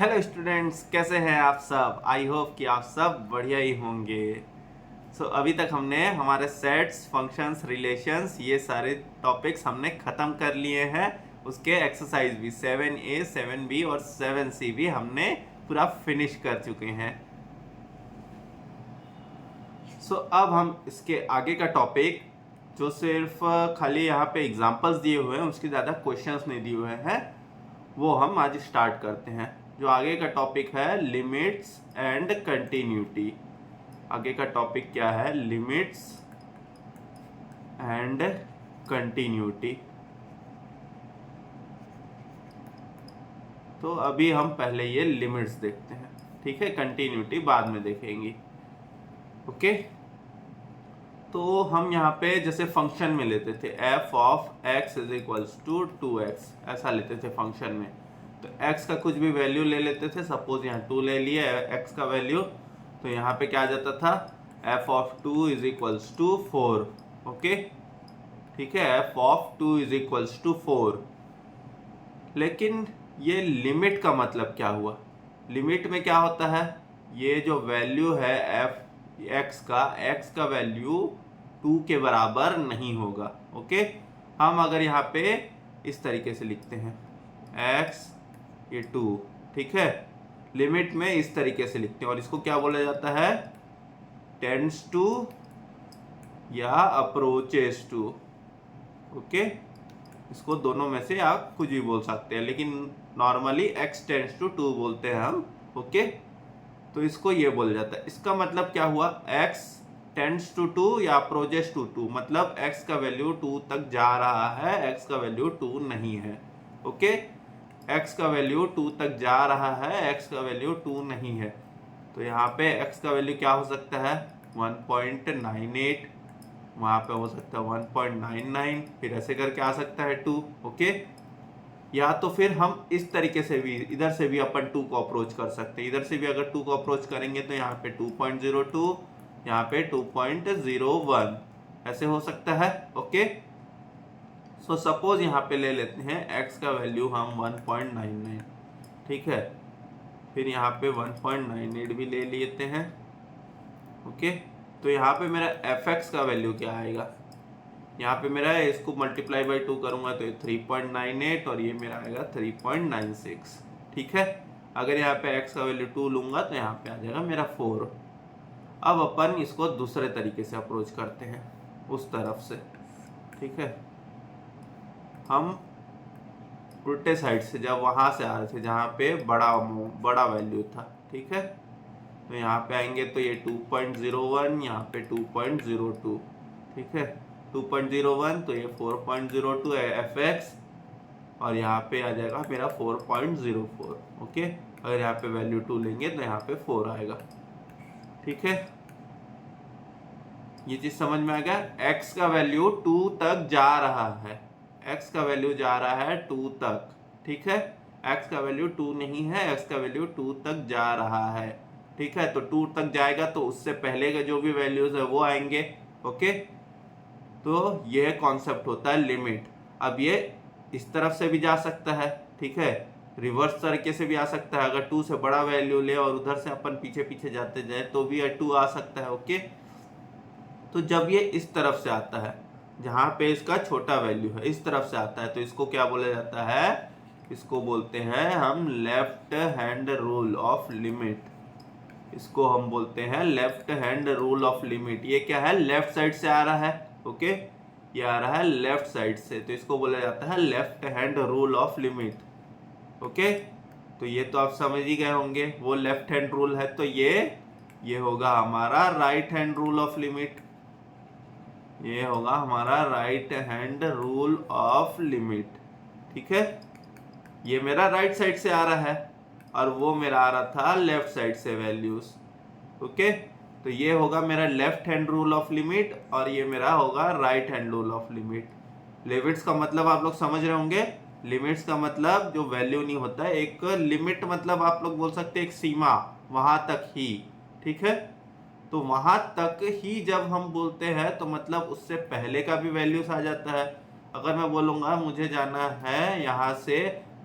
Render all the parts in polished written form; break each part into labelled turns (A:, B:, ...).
A: Hello students, कैसे हैं आप सब। आई होप कि आप सब बढ़िया ही होंगे। अभी तक हमने हमारे सेट्स, फंक्शंस, रिलेशंस ये सारे टॉपिक्स हमने ख़त्म कर लिए हैं। उसके एक्सरसाइज भी 7A, 7B और 7C भी हमने पूरा फिनिश कर चुके हैं। अब हम इसके आगे का टॉपिक जो सिर्फ खाली यहाँ पे एग्जांपल्स दिए हुए हैं, उसके ज़्यादा क्वेश्चंस नहीं दिए हुए हैं, वो हम आज स्टार्ट करते हैं। जो आगे का टॉपिक है लिमिट्स एंड कंटिन्यूटी। आगे का टॉपिक क्या है? Limits and continuity. तो अभी हम पहले ये लिमिट्स देखते हैं, ठीक है। कंटिन्यूटी बाद में देखेंगे, ओके। तो हम यहाँ पे जैसे फंक्शन में लेते थे f of x is equals to 2x, ऐसा लेते थे फंक्शन में। तो x का कुछ भी वैल्यू ले लेते थे, सपोज यहाँ 2 ले लिए x का वैल्यू, तो यहाँ पे क्या आ जाता था? f of 2 is equals to 4, okay, ठीक है। f of 2 is equals to 4। लेकिन ये लिमिट का मतलब क्या हुआ? लिमिट में क्या होता है? ये जो वैल्यू है x का वैल्यू 2 के बराबर नहीं होगा, ओके। हम अगर यहाँ पे इस तरीके से लिखते हैं x ये 2, ठीक है। लिमिट में इस तरीके से लिखते हैं और इसको क्या बोला जाता है? टेंड्स टू या अप्रोचेस टू, ओके। इसको दोनों में से आप कुछ भी बोल सकते हैं, लेकिन नॉर्मली x टेंड्स टू 2 बोलते हैं हम, ओके। तो इसको ये बोला जाता है। इसका मतलब क्या हुआ? x टेंड्स टू 2 या अप्रोचेस टू 2, मतलब x का वैल्यू 2 तक जा रहा है, x का वैल्यू 2 नहीं है, ओके। x का वैल्यू 2 तक जा रहा है, x का वैल्यू 2 नहीं है। तो यहाँ पे x का वैल्यू क्या हो सकता है? 1.98, वहाँ पे हो सकता है 1.99, फिर ऐसे करके आ सकता है 2, ओके। या तो फिर हम इस तरीके से भी, इधर से भी अपन 2 को अप्रोच कर सकते हैं। इधर से भी अगर 2 को अप्रोच करेंगे तो यहाँ पे 2.02, यहाँ पे 2.01, ऐसे हो सकता है, ओके। सपोज यहाँ पे ले लेते हैं x का वैल्यू हम 1.99, ठीक है। फिर यहाँ पे 1.98 भी ले लेते हैं, ओके। तो यहाँ पे मेरा fx का वैल्यू क्या आएगा? यहाँ पे मेरा इसको मल्टीप्लाई बाई 2 करूंगा तो ये 3.98 और ये मेरा आएगा 3.96, ठीक है। अगर यहाँ पे x का वैल्यू 2 लूंगा तो यहाँ पे आ जाएगा मेरा 4। अब अपन इसको दूसरे तरीके से अप्रोच करते हैं, उस तरफ से, ठीक है। हम उल्टे साइड से, जब वहाँ से आ रहे थे जहाँ पे बड़ा वैल्यू था, ठीक है। तो यहाँ पे आएंगे तो ये 2.01, यहाँ पे 2.02, ठीक है। 2.01 तो ये 4.02 है fx, और यहाँ पे आ जाएगा मेरा 4.04, ओके। अगर यहाँ पे वैल्यू 2 लेंगे तो यहाँ पे 4 आएगा, ठीक है। ये चीज समझ में आ गया? x का वैल्यू 2 तक जा रहा है, x का वैल्यू जा रहा है 2 तक, ठीक है। x का वैल्यू 2 नहीं है, x का वैल्यू 2 तक जा रहा है, ठीक है। तो 2 तक जाएगा तो उससे पहले के जो भी वैल्यूज है वो आएंगे, ओके। तो यह कॉन्सेप्ट होता है लिमिट। अब ये इस तरफ से भी जा सकता है, ठीक है, रिवर्स तरीके से भी आ सकता है। अगर 2 से बड़ा वैल्यू ले और उधर से अपन पीछे पीछे जाते जाए तो भी 2 आ सकता है, ओके। तो जब ये इस तरफ से आता है, जहाँ पे इसका छोटा वैल्यू है, इस तरफ से आता है, तो इसको क्या बोला जाता है? इसको बोलते हैं हम left hand rule of limit. इसको हम बोलते हैं left hand rule of limit. ये क्या है? लेफ्ट साइड से आ रहा है, ओके। ये आ रहा है लेफ्ट साइड से, तो इसको बोला जाता है left hand rule of limit, okay. तो ये तो आप समझ ही गए होंगे, वो लेफ्ट हैंड रूल है। तो ये होगा हमारा right hand rule of limit. ये होगा हमारा right hand rule of limit, ठीक है। ये मेरा राइट साइड से आ रहा है और वो मेरा आ रहा था लेफ्ट साइड से वैल्यूज, ओके। तो ये होगा मेरा left hand rule of limit और ये मेरा होगा right hand rule of limit. Limits का मतलब आप लोग समझ रहे होंगे। लिमिट्स का मतलब जो वैल्यू नहीं होता है, एक लिमिट मतलब आप लोग बोल सकते हैं एक सीमा, वहां तक ही, ठीक है। तो वहां तक ही जब हम बोलते हैं तो मतलब उससे पहले का भी वैल्यूज आ जाता है। अगर मैं बोलूँगा मुझे जाना है यहाँ से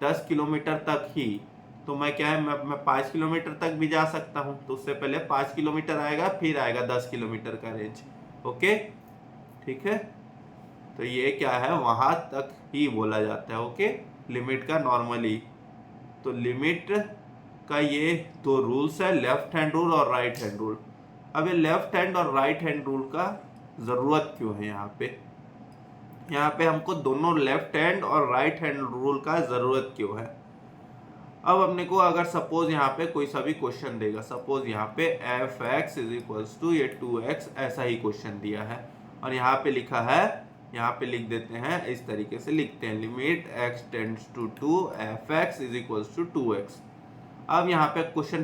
A: 10 किलोमीटर तक ही, तो मैं क्या है, मैं 5 किलोमीटर तक भी जा सकता हूँ। तो उससे पहले 5 किलोमीटर आएगा, फिर आएगा 10 किलोमीटर का रेंज। ओके, ठीक है। तो ये क्या है, वहां तक ही बोला जाता है। ओके, लिमिट का नॉर्मली। तो लिमिट का ये दो रूल्स है, लेफ्ट हैंड रूल और राइट हैंड रूल। अब ये लेफ्ट हैंड और राइट हैंड रूल का जरूरत क्यों है यहाँ पे हमको दोनों लेफ्ट हैंड और राइट हैंड रूल का जरूरत क्यों है। अब अपने को अगर सपोज यहाँ पे कोई सा भी क्वेश्चन देगा, सपोज यहाँ पे f x is equals to ये 2x, ऐसा ही क्वेश्चन दिया है और यहाँ पे लिखा है, यहाँ पे लिख देते हैं, इस तरीके से लिखते हैं, limit x tends to 2 F x is equals to 2x। अब यहाँ पे क्वेश्चन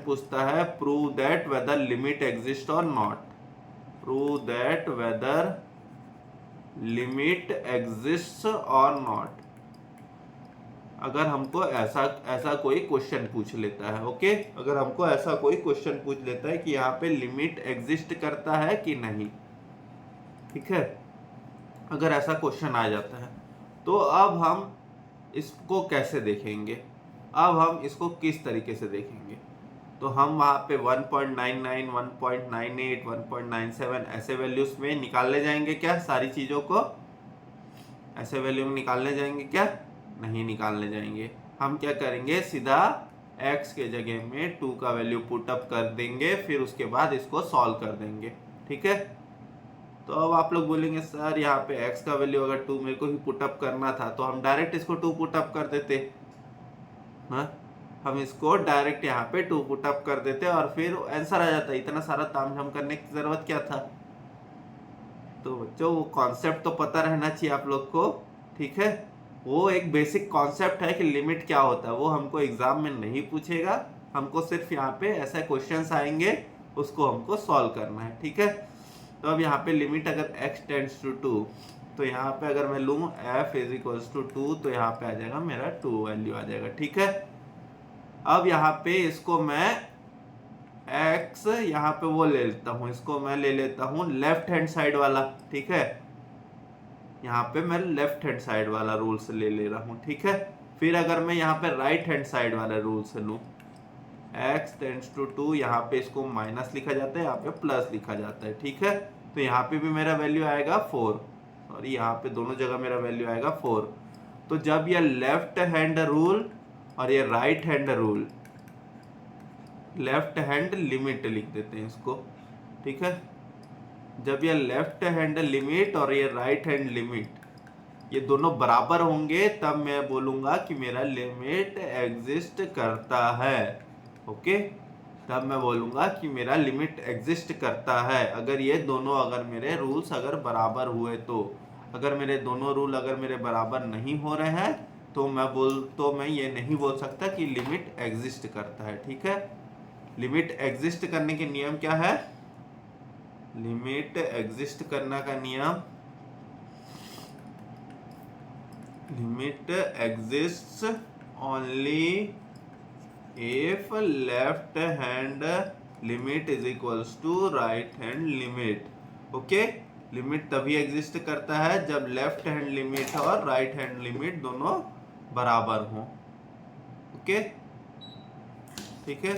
A: पूछता है, prove that whether limit exist और not. Prove that whether limit exist और नॉट। अगर हमको ऐसा कोई क्वेश्चन पूछ लेता है, ओके, अगर हमको ऐसा कोई क्वेश्चन पूछ लेता है कि यहाँ पे लिमिट एग्जिस्ट करता है कि नहीं, ठीक है, अगर ऐसा क्वेश्चन आ जाता है, तो अब हम इसको कैसे देखेंगे, अब हम इसको किस तरीके से देखेंगे। तो हम वहाँ पे 1.99, 1.98, 1.97 ऐसे वैल्यूज में निकालने जाएंगे क्या, सारी चीज़ों को ऐसे वैल्यू में निकालने जाएंगे क्या, नहीं निकालने जाएंगे। हम क्या करेंगे, सीधा x के जगह में 2 का वैल्यू पुट अप कर देंगे, फिर उसके बाद इसको सॉल्व कर देंगे, ठीक है। तो अब आप लोग बोलेंगे सर यहाँ पे x का वैल्यू अगर 2 मेरे को ही पुट अप करना था तो हम डायरेक्ट इसको 2 पुट अप कर देते, हाँ, हम इसको डायरेक्ट यहाँ पे 2 पुट अप कर देते और फिर आंसर आ जाता। इतना सारा तामझाम करने की जरूरत क्या था। तो बच्चों वो कॉन्सेप्ट तो पता रहना चाहिए आप लोग को, ठीक है। वो एक बेसिक कॉन्सेप्ट है कि लिमिट क्या होता है, वो हमको एग्जाम में नहीं पूछेगा, हमको सिर्फ यहाँ पे ऐसे क्वेश्चंस आएंगे, उसको हमको सॉल्व करना है, ठीक है। तो अब यहाँ पे लिमिट अगर x टेंड्स टू 2, तो यहाँ पे अगर मैं लूँ f इज इक्वल्स टू 2, तो यहाँ पे आ जाएगा मेरा 2 वैल्यू आ जाएगा, ठीक है। अब यहाँ पे इसको मैं x यहाँ पे वो ले लेता हूँ, इसको मैं ले लेता हूँ लेफ्ट हैंड साइड वाला, ठीक है। यहाँ पे मैं लेफ्ट हैंड साइड वाला रूल से ले रहा हूँ, ठीक है। फिर अगर मैं यहाँ पे राइट हैंड साइड वाला रूल से लूँ, x टेंड्स टू 2, यहाँ पे इसको माइनस लिखा जाता है, यहाँ पे प्लस लिखा जाता है, ठीक है। तो यहाँ पे भी मेरा वैल्यू आएगा 4, सॉरी यहाँ पे दोनों जगह मेरा वैल्यू आएगा 4। तो जब ये लेफ्ट हैंड रूल और ये right hand rule, left hand limit लिख देते हैं इसको, ठीक है। जब ये लेफ्ट हैंड लिमिट और ये राइट हैंड लिमिट ये दोनों बराबर होंगे, तब मैं बोलूंगा कि मेरा लिमिट एग्जिस्ट करता है, ओके। तब मैं बोलूंगा कि मेरा लिमिट एग्जिस्ट करता है। अगर ये दोनों, अगर मेरे रूल्स अगर बराबर हुए तो, अगर मेरे दोनों रूल अगर मेरे बराबर नहीं हो रहे हैं तो मैं ये नहीं बोल सकता कि लिमिट एग्जिस्ट करता है, ठीक है। लिमिट एग्जिस्ट करने के नियम क्या है, लिमिट एग्जिस्ट करने का नियम, limit exist only if left hand limit is equals to right hand limit, okay. Limit तभी एग्जिस्ट करता है जब लेफ्ट हैंड लिमिट और राइट हैंड लिमिट दोनों बराबर हों, ओके, ठीक है।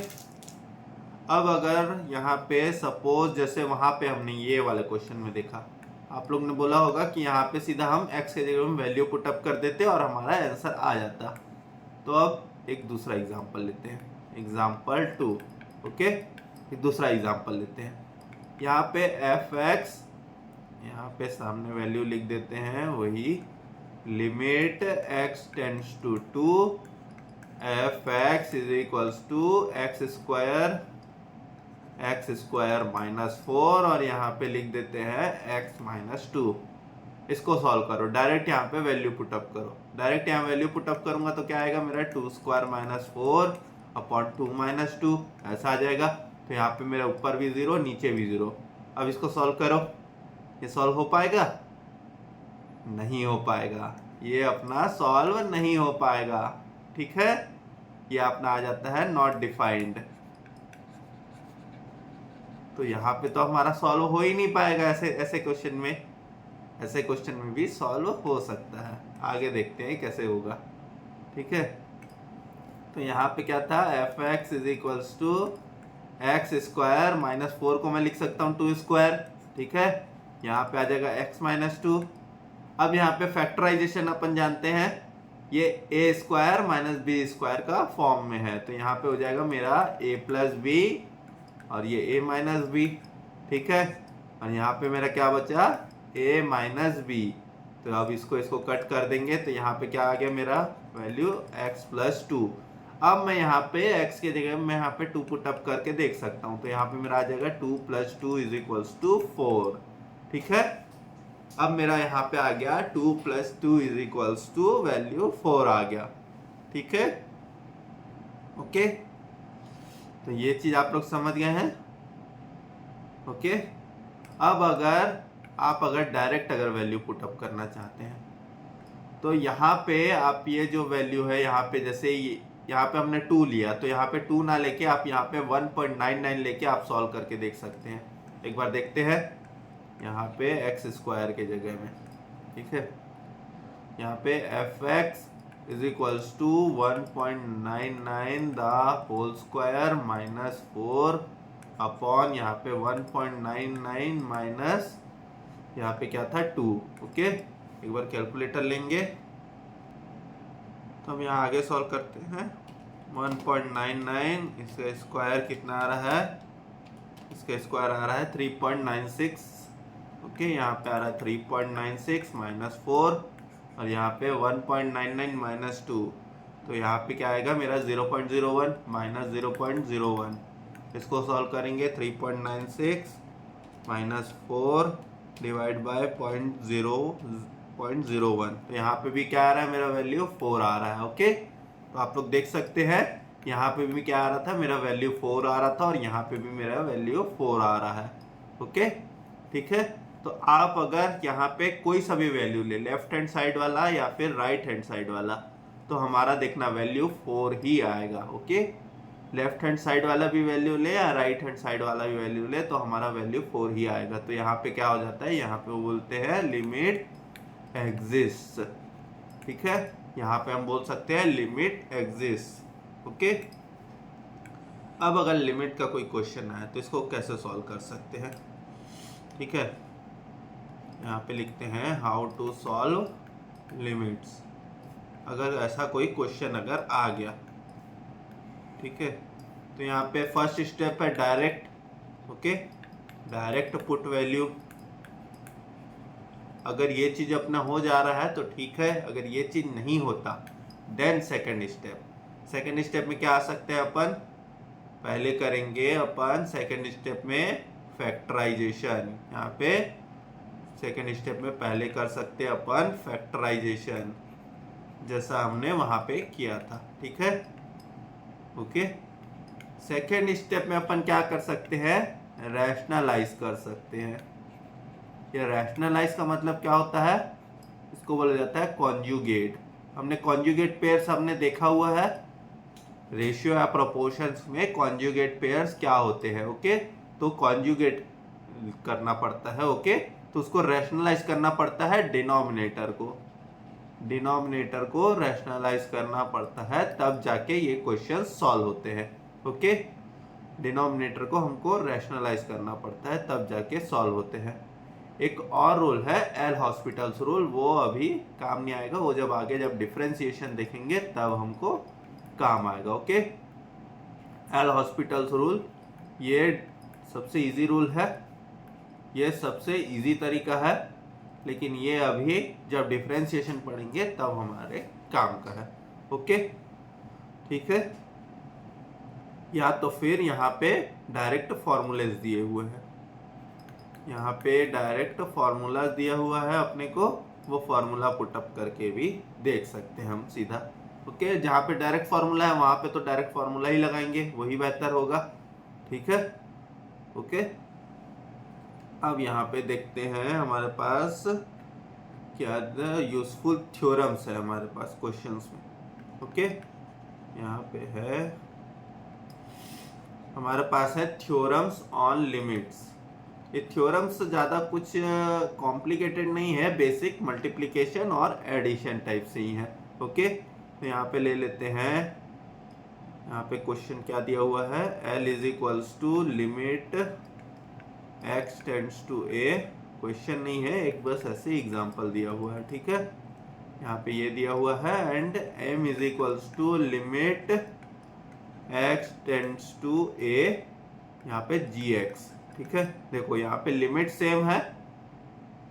A: अब अगर यहाँ पे सपोज जैसे वहां पे हमने ये वाले क्वेश्चन में देखा, आप लोग ने बोला होगा कि यहाँ पे सीधा हम x के जगह में वैल्यू पुट अप कर देते और हमारा आंसर आ जाता। तो अब एक दूसरा एग्जांपल लेते हैं, एग्जांपल 2, ओके। एक दूसरा एग्जांपल लेते हैं, यहाँ पे f(x), यहाँ पे सामने वैल्यू लिख देते हैं वही, limit x tends to 2 f(x) is equals to x square minus 4 और यहाँ पे लिख देते हैं x माइनस 2। इसको सॉल्व करो, डायरेक्ट यहाँ पे वैल्यू पुट अप करो। डायरेक्ट यहाँ वैल्यू पुट अप करूंगा तो क्या आएगा मेरा 2 स्क्वायर माइनस 4 अपॉन 2 माइनस 2, ऐसा आ जाएगा। तो यहाँ पे मेरा ऊपर भी 0 नीचे भी 0। अब इसको सॉल्व करो, ये सॉल्व हो पाएगा, नहीं हो पाएगा, ये अपना सॉल्व नहीं हो पाएगा, ठीक है। ये अपना आ जाता है नॉट डिफाइंड। तो यहाँ पे तो हमारा सॉल्व हो ही नहीं पाएगा। ऐसे क्वेश्चन में भी सॉल्व हो सकता है, आगे देखते हैं कैसे होगा। ठीक है। तो यहाँ पे क्या था, f x is equals to x square minus 4 को मैं लिख सकता हूँ 2 स्क्वायर, ठीक है। यहाँ पे आ जाएगा x माइनस 2। अब यहाँ पे फैक्टराइजेशन अपन जानते हैं, ये ए स्क्वायर माइनस बी स्क्वायर का फॉर्म में है, तो यहाँ पे हो जाएगा मेरा a प्लस बी और ये a माइनस बी, ठीक है। और यहाँ पे मेरा क्या बचा, a माइनस बी। तो अब इसको कट कर देंगे, तो यहाँ पे क्या आ गया मेरा वैल्यू x प्लस 2। अब मैं यहाँ पे x के जगह मैं यहाँ पे 2 पुट अप करके देख सकता हूँ, तो यहाँ पे मेरा आ जाएगा 2 प्लस 2 इज इक्वल्स टू 4, ठीक है। अब मेरा यहाँ पे आ गया 2 plus 2 is equals to value 4 आ गया, ठीक है। ओके, तो ये चीज आप लोग समझ गए हैं। ओके, अब अगर डायरेक्ट वैल्यू पुट अप करना चाहते हैं, तो यहाँ पे आप ये जो वैल्यू है, यहाँ पे जैसे यहाँ पे हमने 2 लिया, तो यहाँ पे 2 ना लेके आप यहाँ पे 1.99 लेके आप सॉल्व करके देख सकते हैं। एक बार देखते हैं, यहाँ पे एक्स स्क्वायर के जगह में, ठीक है। यहाँ पे f x is equals to 1.99 the whole square minus 4 upon यहाँ पे 1.99 माइनस यहाँ पे क्या था 2। ओके, एक बार कैलकुलेटर लेंगे, तो हम यहाँ आगे सॉल्व करते हैं। 1.99 इसका स्क्वायर कितना आ रहा है, इसका स्क्वायर आ रहा है 3.96। ओके, यहाँ पे आ रहा है 3.96 माइनस 4 और यहाँ पे 1.99 माइनस 2, तो यहाँ पे क्या आएगा मेरा 0.01 माइनस 0.01। इसको सॉल्व करेंगे, 3.96 माइनस 4 डिवाइड बाय 0.01, तो यहाँ पे भी क्या आ रहा है मेरा वैल्यू 4 आ रहा है। ओके, तो आप लोग देख सकते हैं यहाँ पे भी क्या आ रहा था, मेरा वैल्यू 4 आ रहा था और यहाँ पे भी मेरा वैल्यू 4 आ रहा है। ओके, ठीक है। तो आप अगर यहाँ पे कोई सा भी वैल्यू ले, लेफ्ट हैंड साइड वाला या फिर राइट हैंड साइड वाला, तो हमारा देखना वैल्यू 4 ही आएगा। ओके, लेफ्ट हैंड साइड वाला भी वैल्यू ले या राइट हैंड साइड वाला भी वैल्यू ले, तो हमारा वैल्यू 4 ही आएगा। तो यहाँ पे क्या हो जाता है, यहाँ पे वो बोलते हैं लिमिट एग्जिस्ट, ठीक है। यहाँ पे हम बोल सकते हैं लिमिट एग्जिस्ट। ओके, अब अगर लिमिट का कोई क्वेश्चन आए तो इसको कैसे सॉल्व कर सकते हैं, ठीक है। यहाँ पे लिखते हैं हाउ टू सॉल्व लिमिट्स। अगर ऐसा कोई क्वेश्चन अगर आ गया, ठीक है, तो यहाँ पे फर्स्ट स्टेप है direct. Okay, direct put value. अगर ये चीज अपना हो जा रहा है तो ठीक है, अगर ये चीज नहीं होता then second step. Second step में क्या आ सकते हैं अपन, पहले करेंगे अपन सेकंड स्टेप में फैक्टराइजेशन। यहाँ पे सेकंड स्टेप में पहले कर सकते हैं अपन फैक्टराइजेशन, जैसा हमने वहां पे किया था, ठीक है। ओके, सेकेंड स्टेप में अपन क्या कर सकते हैं, रैशनलाइज कर सकते हैं। ये रैशनलाइज का मतलब क्या होता है, इसको बोला जाता है कॉन्जुगेट। हमने कॉन्जुगेट पेयर्स हमने देखा हुआ है, रेशियो या प्रोपोर्शंस में कॉन्जुगेट पेयर्स क्या होते हैं। ओके, तो कॉन्जुगेट करना पड़ता है। ओके, तो उसको रैशनलाइज करना पड़ता है, डिनोमिनेटर को रैशनलाइज करना पड़ता है, तब जाके ये क्वेश्चन सॉल्व होते हैं। ओके, डिनोमिनेटर को हमको रैशनलाइज करना पड़ता है, तब जाके सॉल्व होते हैं। एक और रूल है एल हॉस्पिटल्स रूल, वो अभी काम नहीं आएगा, वो जब आगे जब डिफरेंशिएशन देखेंगे तब हमको काम आएगा। ओके, एल हॉस्पिटल्स रूल ये सबसे इजी रूल है, ये सबसे इजी तरीका है, लेकिन ये अभी जब डिफरेंशिएशन पढ़ेंगे तब हमारे काम का है। ओके, ठीक है। या तो फिर यहाँ पे डायरेक्ट फॉर्मूलेज दिए हुए हैं, यहाँ पे डायरेक्ट फॉर्मूला दिया हुआ है अपने को, वो फॉर्मूला पुटअप करके भी देख सकते हैं हम सीधा। ओके, जहाँ पे डायरेक्ट फॉर्मूला है वहाँ पे तो डायरेक्ट फॉर्मूला ही लगाएंगे, वही बेहतर होगा, ठीक है। ओके, अब यहाँ पे देखते हैं हमारे पास क्या यूजफुल थ्योरम्स है हमारे पास क्वेश्चंस में। ओके, यहाँ पे है हमारे पास है थ्योरम्स ऑन लिमिट्स। ये थ्योरम्स ज़्यादा कुछ कॉम्प्लिकेटेड नहीं है, बेसिक मल्टीप्लिकेशन और एडिशन टाइप से ही है। ओके, तो यहाँ पे ले लेते हैं, यहाँ पे क्वेश्चन क्या दिया हुआ है, L is equals to limit x tends to a। Question नहीं है, एक बस ऐसे एग्जांपल दिया हुआ है, ठीक है। यहाँ पे ये दिया हुआ है and m is equals to limit x tends to a, यहाँ पे gx, ठीक है। देखो यहाँ पे लिमिट सेम है,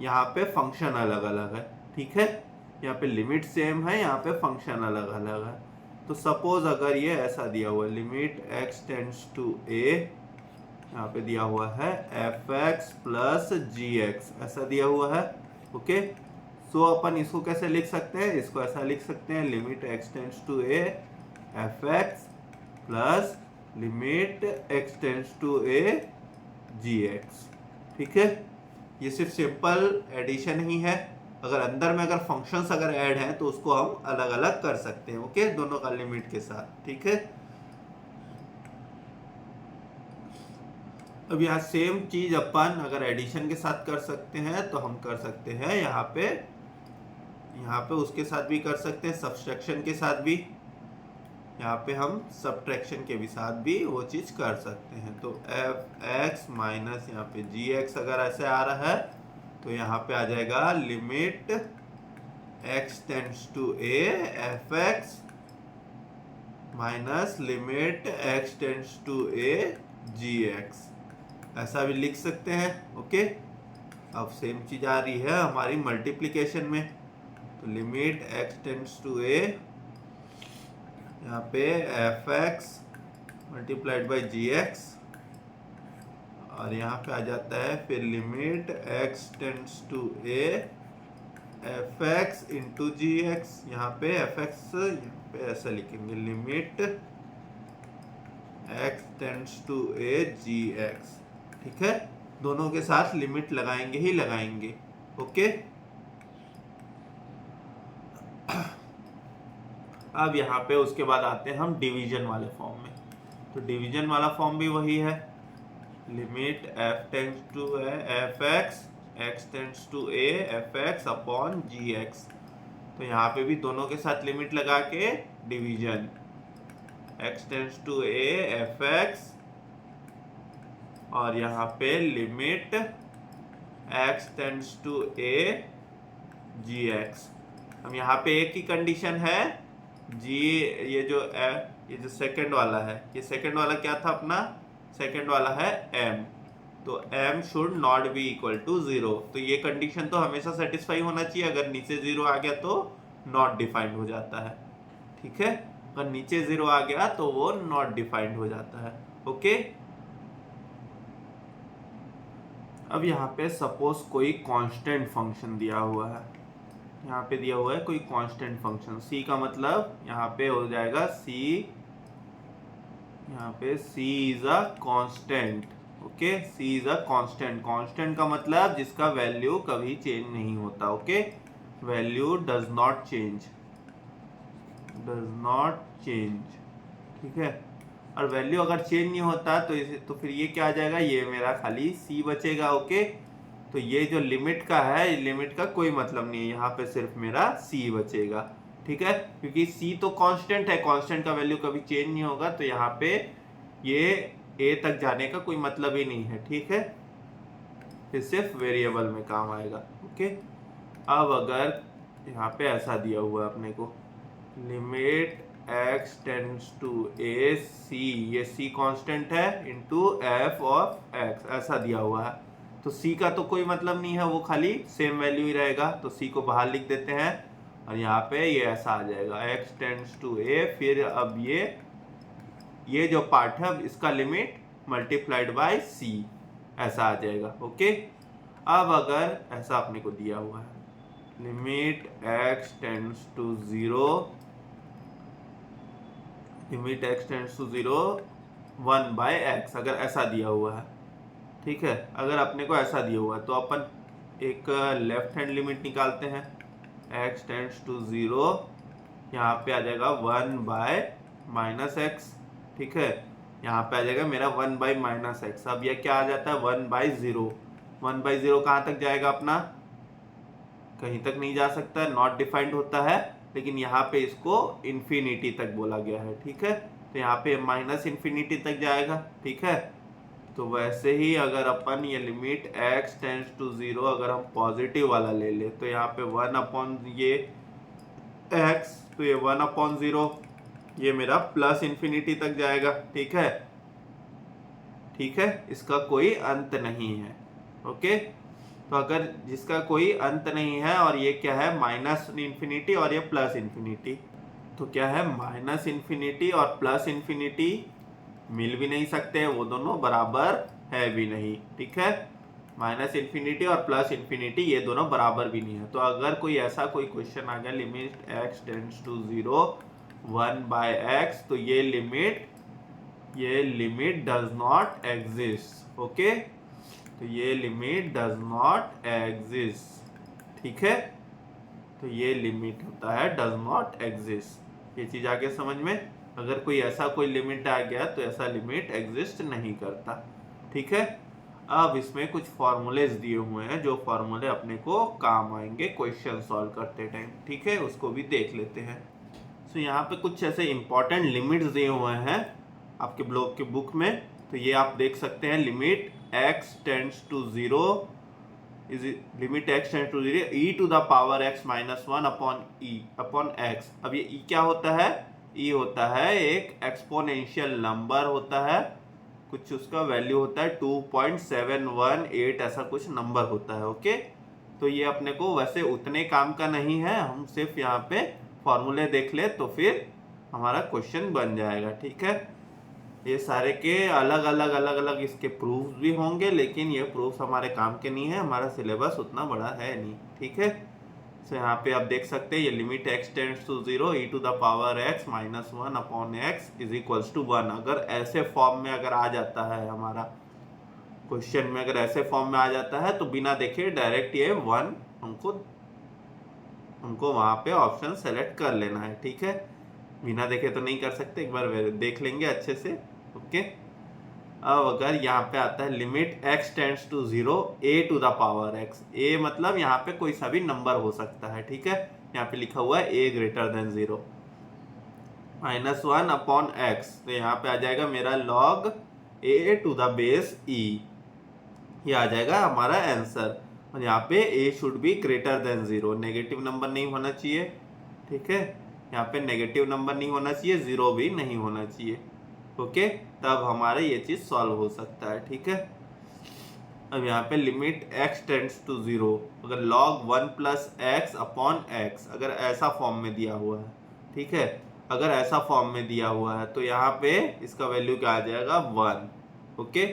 A: यहाँ पे फंक्शन अलग अलग है, ठीक है। यहाँ पे लिमिट सेम है, यहाँ पे फंक्शन अलग अलग है। तो सपोज अगर ये ऐसा दिया हुआ है limit x tends to a, यहाँ पे दिया हुआ है fx प्लस gx, ऐसा दिया हुआ है, ओके। सो अपन इसको कैसे लिख सकते हैं, इसको ऐसा लिख सकते हैं limit x tends to a fx plus limit x tends to a gx, ठीक है। ये सिर्फ सिंपल एडिशन ही है। अगर अंदर में अगर फंक्शंस अगर ऐड हैं तो उसको हम अलग अलग कर सकते हैं, ओके, दोनों का लिमिट के साथ, ठीक है। अब यहाँ सेम चीज अपन अगर एडिशन के साथ कर सकते हैं तो हम कर सकते हैं यहाँ पे उसके साथ भी कर सकते हैं, सब्सट्रैक्शन के साथ भी, यहाँ पे हम सब्ट्रैक्शन के भी साथ भी वो चीज कर सकते हैं। तो fx माइनस यहाँ पे gx अगर ऐसे आ रहा है तो यहाँ पे आ जाएगा limit x tends to a fx minus limit x tends to a gx, ऐसा भी लिख सकते हैं, ओके। अब सेम चीज आ रही है हमारी मल्टीप्लिकेशन में, तो limit x tends to a, यहाँ पे fx मल्टीप्लाइड बाई gx, और यहाँ पे आ जाता है फिर limit x tends to a fx into gx, यहाँ पे fx यहाँ पे ऐसा लिखेंगे limit x tends to a gx, ठीक है। दोनों के साथ लिमिट लगाएंगे ही लगाएंगे, ओके। अब यहाँ पे उसके बाद आते हैं हम डिवीजन वाले फॉर्म में। तो डिवीजन वाला फॉर्म भी वही है, limit f tends to fx x tends to a fx upon gx। तो यहाँ पे भी दोनों के साथ लिमिट लगा के division x tends to a fx, और यहाँ पे limit x tends to a gx। हम यहाँ पे एक ही कंडीशन है g, ये जो सेकंड वाला है, ये सेकंड वाला क्या था अपना, सेकंड वाला है m, तो m should not be equal to 0। तो ये कंडीशन तो हमेशा सेटिस्फाई होना चाहिए, अगर नीचे 0 आ गया तो नॉट डिफाइंड हो जाता है, ठीक है। अगर नीचे 0 आ गया तो वो नॉट डिफाइंड हो जाता है, ओके। अब यहाँ पे सपोज कोई कांस्टेंट फंक्शन दिया हुआ है, यहाँ पे दिया हुआ है कोई कांस्टेंट फंक्शन, c का मतलब यहाँ पे हो जाएगा c, यहाँ पे c is a constant, okay. c is a constant, constant का मतलब जिसका वैल्यू कभी चेंज नहीं होता, okay. Value does not change, ठीक है। और वैल्यू अगर चेंज नहीं होता तो फिर ये क्या आ जाएगा, ये मेरा खाली c बचेगा, ओके। तो ये जो लिमिट का है, लिमिट का कोई मतलब नहीं है, यहाँ पे सिर्फ मेरा c बचेगा, ठीक है। क्योंकि c तो कांस्टेंट है, कांस्टेंट का वैल्यू कभी चेंज नहीं होगा, तो यहाँ पे ये a तक जाने का कोई मतलब ही नहीं है, ठीक है। ये सिर्फ वेरिएबल में काम आएगा, ओके। अब अगर यहाँ पे ऐसा दिया हुआ है अपने को limit x tends to a c, ये c कांस्टेंट है, इंटू f ऑफ x, ऐसा दिया हुआ है। तो c का तो कोई मतलब नहीं है, वो खाली सेम वैल्यू ही रहेगा, तो c को बाहर लिख देते हैं, और यहाँ पे ये ऐसा आ जाएगा x टेंड्स टू a, फिर अब ये जो पार्ट है अब इसका लिमिट मल्टीप्लाइड बाय c, ऐसा आ जाएगा, ओके। अब अगर ऐसा अपने को दिया हुआ है limit x tends to 0, limit x tends to 0 1 by x, अगर ऐसा दिया हुआ है, ठीक है। अगर अपने को ऐसा दिया हुआ है तो अपन एक लेफ्ट हैंड लिमिट निकालते हैं, x टेंड्स टू 0, यहाँ पे आ जाएगा 1 बाय माइनस एक्स, ठीक है। यहाँ पे आ जाएगा मेरा 1 बाई माइनस एक्स। अब यह क्या आ जाता है 1 बाई 0, 1 बाई 0 कहाँ तक जाएगा अपना, कहीं तक नहीं जा सकता है, नॉट डिफाइंड होता है, लेकिन यहाँ पे इसको इन्फिनिटी तक बोला गया है, ठीक है। तो यहाँ पे माइनस इन्फिनिटी तक जाएगा, ठीक है। तो वैसे ही अगर अपन ये लिमिट x टेंड्स टू 0 अगर हम पॉजिटिव वाला ले ले तो यहाँ पे 1 अपॉन ये x, तो ये 1 अपॉन 0 ये मेरा प्लस इन्फिनिटी तक जाएगा, ठीक है। ठीक है, इसका कोई अंत नहीं है, ओके। तो अगर जिसका कोई अंत नहीं है और ये क्या है माइनस इन्फिनिटी और ये प्लस इन्फिनिटी, तो क्या है माइनस इन्फिनिटी और प्लस इन्फिनिटी मिल भी नहीं सकते, वो दोनों बराबर है भी नहीं, ठीक है। माइनस इन्फिनिटी और प्लस इन्फिनिटी ये दोनों बराबर भी नहीं है। तो अगर कोई ऐसा कोई क्वेश्चन आ गया limit x tends to 0 1/x, तो ये limit does not exist, okay. तो ये लिमिट डज नॉट एग्जिस्ट, ठीक है। तो ये लिमिट होता है डज नॉट एग्जिस्ट। ये चीज आगे समझ में, अगर कोई ऐसा कोई लिमिट आ गया तो ऐसा लिमिट एग्जिस्ट नहीं करता, ठीक है। अब इसमें कुछ फॉर्मूलेज दिए हुए हैं जो फॉर्मूले अपने को काम आएंगे क्वेश्चन सॉल्व करते टाइम, ठीक है, उसको भी देख लेते हैं। तो यहाँ पे कुछ ऐसे इंपॉर्टेंट लिमिट्स दिए हुए हैं आपके ब्लॉक के बुक में, तो ये आप देख सकते हैं। Limit x tends to 0 is limit x tends to 0 e to the power x minus 1 upon x। अब ये e क्या होता है, e होता है एक एक्सपोनेंशियल नंबर होता है, कुछ उसका वैल्यू होता है 2.718 ऐसा कुछ नंबर होता है, ओके। तो ये अपने को वैसे उतने काम का नहीं है, हम सिर्फ यहाँ पे फॉर्मूले देख ले तो फिर हमारा क्वेश्चन बन जाएगा, ठीक है। ये सारे के अलग अलग इसके प्रूफ भी होंगे, लेकिन ये प्रूफ हमारे काम के नहीं है, हमारा सिलेबस उतना बड़ा है नहीं, ठीक है। तो यहाँ पे आप देख सकते हैं ये limit x tends to 0 e to the power x minus 1 upon x is equals to 1। अगर ऐसे फॉर्म में अगर आ जाता है हमारा क्वेश्चन में, अगर ऐसे फॉर्म में आ जाता है तो बिना देखे डायरेक्ट ये 1 हमको वहाँ पे ऑप्शन सेलेक्ट कर लेना है, ठीक है। बिना देखे तो नहीं कर सकते, एक बार देख लेंगे अच्छे से, ओके। अब अगर यहाँ पे आता है limit x tends to 0 a to the power x, a मतलब यहाँ पे कोई सा भी नंबर हो सकता है, ठीक है। यहाँ पे लिखा हुआ है a greater than 0 minus 1 upon x, तो यहाँ पे आ जाएगा मेरा log a to the base e, ये आ जाएगा हमारा आंसर। और यहाँ पे a should be greater than 0, negative number नहीं होना चाहिए, ठीक है। यहाँ पे नेगेटिव नंबर नहीं होना चाहिए, 0 भी नहीं होना चाहिए, ओके। तब हमारा ये चीज सॉल्व हो सकता है, ठीक है। अब यहाँ पे लिमिट x टेंड्स टू 0 अगर log 1 plus x upon x अगर ऐसा फॉर्म में दिया हुआ है, ठीक है, अगर ऐसा फॉर्म में दिया हुआ है तो यहाँ पे इसका वैल्यू क्या आ जाएगा 1, ओके।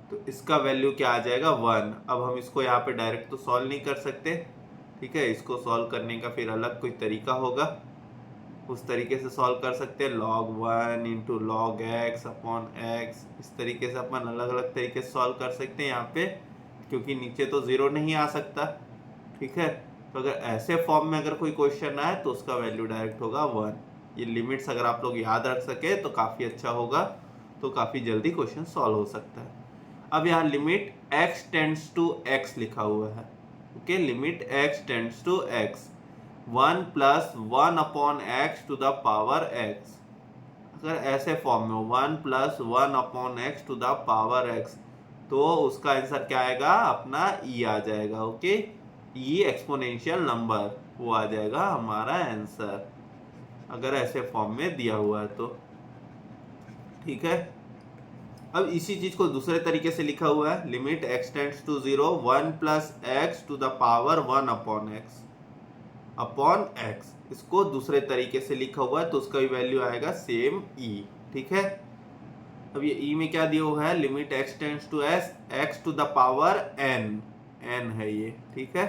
A: तो इसका वैल्यू क्या आ जाएगा 1। अब हम इसको यहाँ पे डायरेक्ट तो सॉल्व नहीं कर सकते, ठीक है। इसको सॉल्व करने का फिर अलग कोई तरीका होगा, उस तरीके से सॉल्व कर सकते हैं। log 1 into log x upon x, इस तरीके से अपन अलग अलग तरीके से सॉल्व कर सकते हैं यहाँ पे, क्योंकि नीचे तो 0 नहीं आ सकता, ठीक है। तो अगर ऐसे फॉर्म में अगर कोई क्वेश्चन आए तो उसका वैल्यू डायरेक्ट होगा 1। ये लिमिट्स अगर आप लोग याद रख सके तो काफ़ी अच्छा होगा, तो काफ़ी जल्दी क्वेश्चन सॉल्व हो सकता है। अब यहाँ limit x tends to x लिखा हुआ है, okay. Limit x tends to x 1 plus 1 upon x to the power x, अगर ऐसे फॉर्म में 1 plus 1 upon x to the power x, तो उसका आंसर क्या आएगा अपना e आ जाएगा, ओके। e एक्सपोनेंशियल नंबर, वो आ जाएगा हमारा आंसर अगर ऐसे फॉर्म में दिया हुआ है तो, ठीक है। अब इसी चीज को दूसरे तरीके से लिखा हुआ है limit x tends to 0 1 plus x to the power 1 upon x, इसको दूसरे तरीके से लिखा हुआ है तो उसका भी वैल्यू आएगा सेम e, ठीक है। अब ये e में क्या दिया हुआ है limit x tends to x to the power n है ये, ठीक है,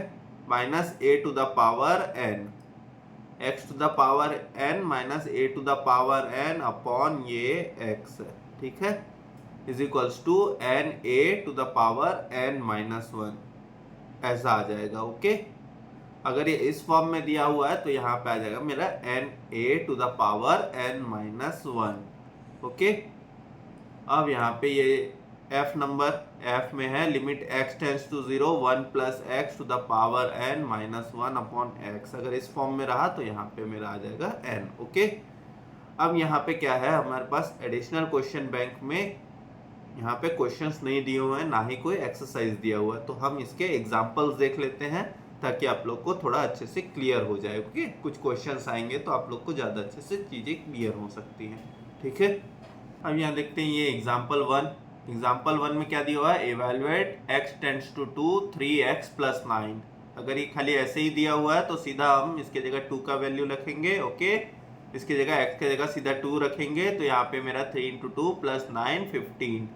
A: minus a to the power n, x to the power n minus a to the power n अपॉन ये x है, ठीक है, is equals to n a to the power n minus 1, ऐसा आ जाएगा, ओके। अगर ये इस फॉर्म में दिया हुआ है तो यहाँ पे आ जाएगा मेरा n a to the power n minus 1, okay. अब यहाँ पे ये एफ नंबर, एफ में है limit x tends to 0 1 plus x to the power n minus 1 upon x. अगर इस फॉर्म में रहा तो यहाँ पे मेरा आ जाएगा n। ओके, अब यहाँ पे क्या है, हमारे पास एडिशनल क्वेश्चन बैंक में यहाँ पे क्वेश्चंस नहीं दिए हुए हैं, ना ही कोई एक्सरसाइज दिया हुआ है, तो हम इसके एग्जांपल्स देख लेते हैं ताकि आप लोग को थोड़ा अच्छे से क्लियर हो जाए। ओके, कुछ क्वेश्चंस आएंगे तो आप लोग को ज़्यादा अच्छे से चीज़ें क्लियर हो सकती हैं। ठीक है, अब यहाँ देखते हैं ये एग्जाम्पल 1। एग्जाम्पल 1 में क्या दिया हुआ है, evaluate x tends to 2 3x plus 9। अगर ये खाली ऐसे ही दिया हुआ है तो सीधा हम इसके जगह 2 का वैल्यू रखेंगे। ओके, इसकी जगह x की जगह सीधा 2 रखेंगे, तो यहाँ पे मेरा 3 इंटू 2 प्लस 9 15।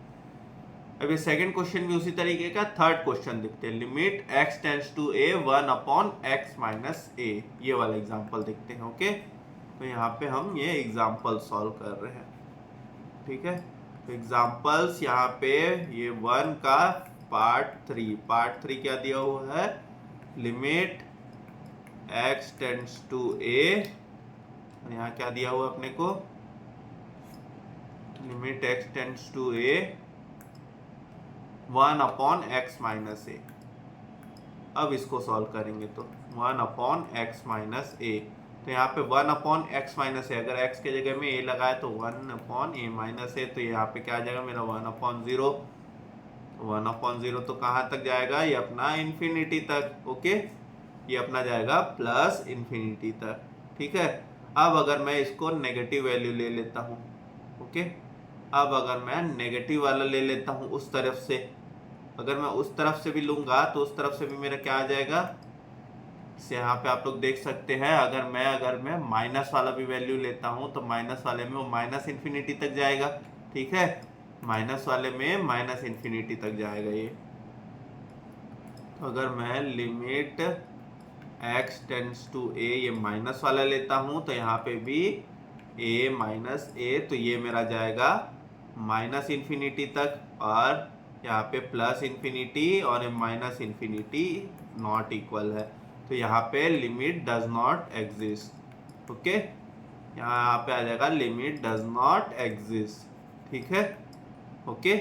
A: अब ये सेकंड क्वेश्चन भी उसी तरीके का, थर्ड क्वेश्चन देखते हैं, limit x tends to a 1 upon x minus a। ये वाला एग्जाम्पल देखते हैं। ओके, तो यहाँ पे हम ये एग्जाम्पल सॉल्व कर रहे हैं। ठीक है, तो एग्जाम्पल्स यहाँ पे ये 1 का पार्ट 3 क्या दिया हुआ है, limit x tends to a, और यहाँ क्या दिया हुआ अपने को, limit x tends to a 1 upon x minus a। अब इसको सॉल्व करेंगे तो 1 अपॉन x माइनस a, तो यहाँ पे 1 अपॉन x माइनस a, अगर x के जगह में a लगाए तो 1 अपॉन a माइनस a, तो यहाँ पे क्या आ जाएगा मेरा 1 अपॉन 0। 1 अपॉन 0 तो कहाँ तक जाएगा, ये अपना इन्फिनिटी तक। ओके, ये अपना जाएगा प्लस इन्फिनिटी तक। ठीक है, अब अगर मैं इसको नेगेटिव वैल्यू ले लेता हूँ, ओके, अब अगर मैं नेगेटिव वाला ले लेता हूँ उस तरफ से, अगर मैं उस तरफ से भी लूँगा तो उस तरफ से भी मेरा क्या आ जाएगा, से यहाँ पे आप लोग देख सकते हैं, अगर मैं माइनस वाला भी वैल्यू लेता हूँ तो माइनस वाले में वो माइनस इन्फिनिटी तक जाएगा। ठीक है, माइनस वाले में माइनस इन्फिनिटी तक जाएगा ये। तो अगर मैं limit x tends to a ये माइनस वाला लेता हूँ तो यहाँ पे भी a माइनस a, तो ये मेरा जाएगा माइनस इन्फिनिटी तक, और यहाँ पे प्लस इन्फिनिटी और माइनस इन्फिनिटी नॉट इक्वल है, तो यहाँ पे limit does not exist. Okay, यहाँ पे आ जाएगा लिमिट डज नॉट एग्जिस्ट। ठीक है, ओके,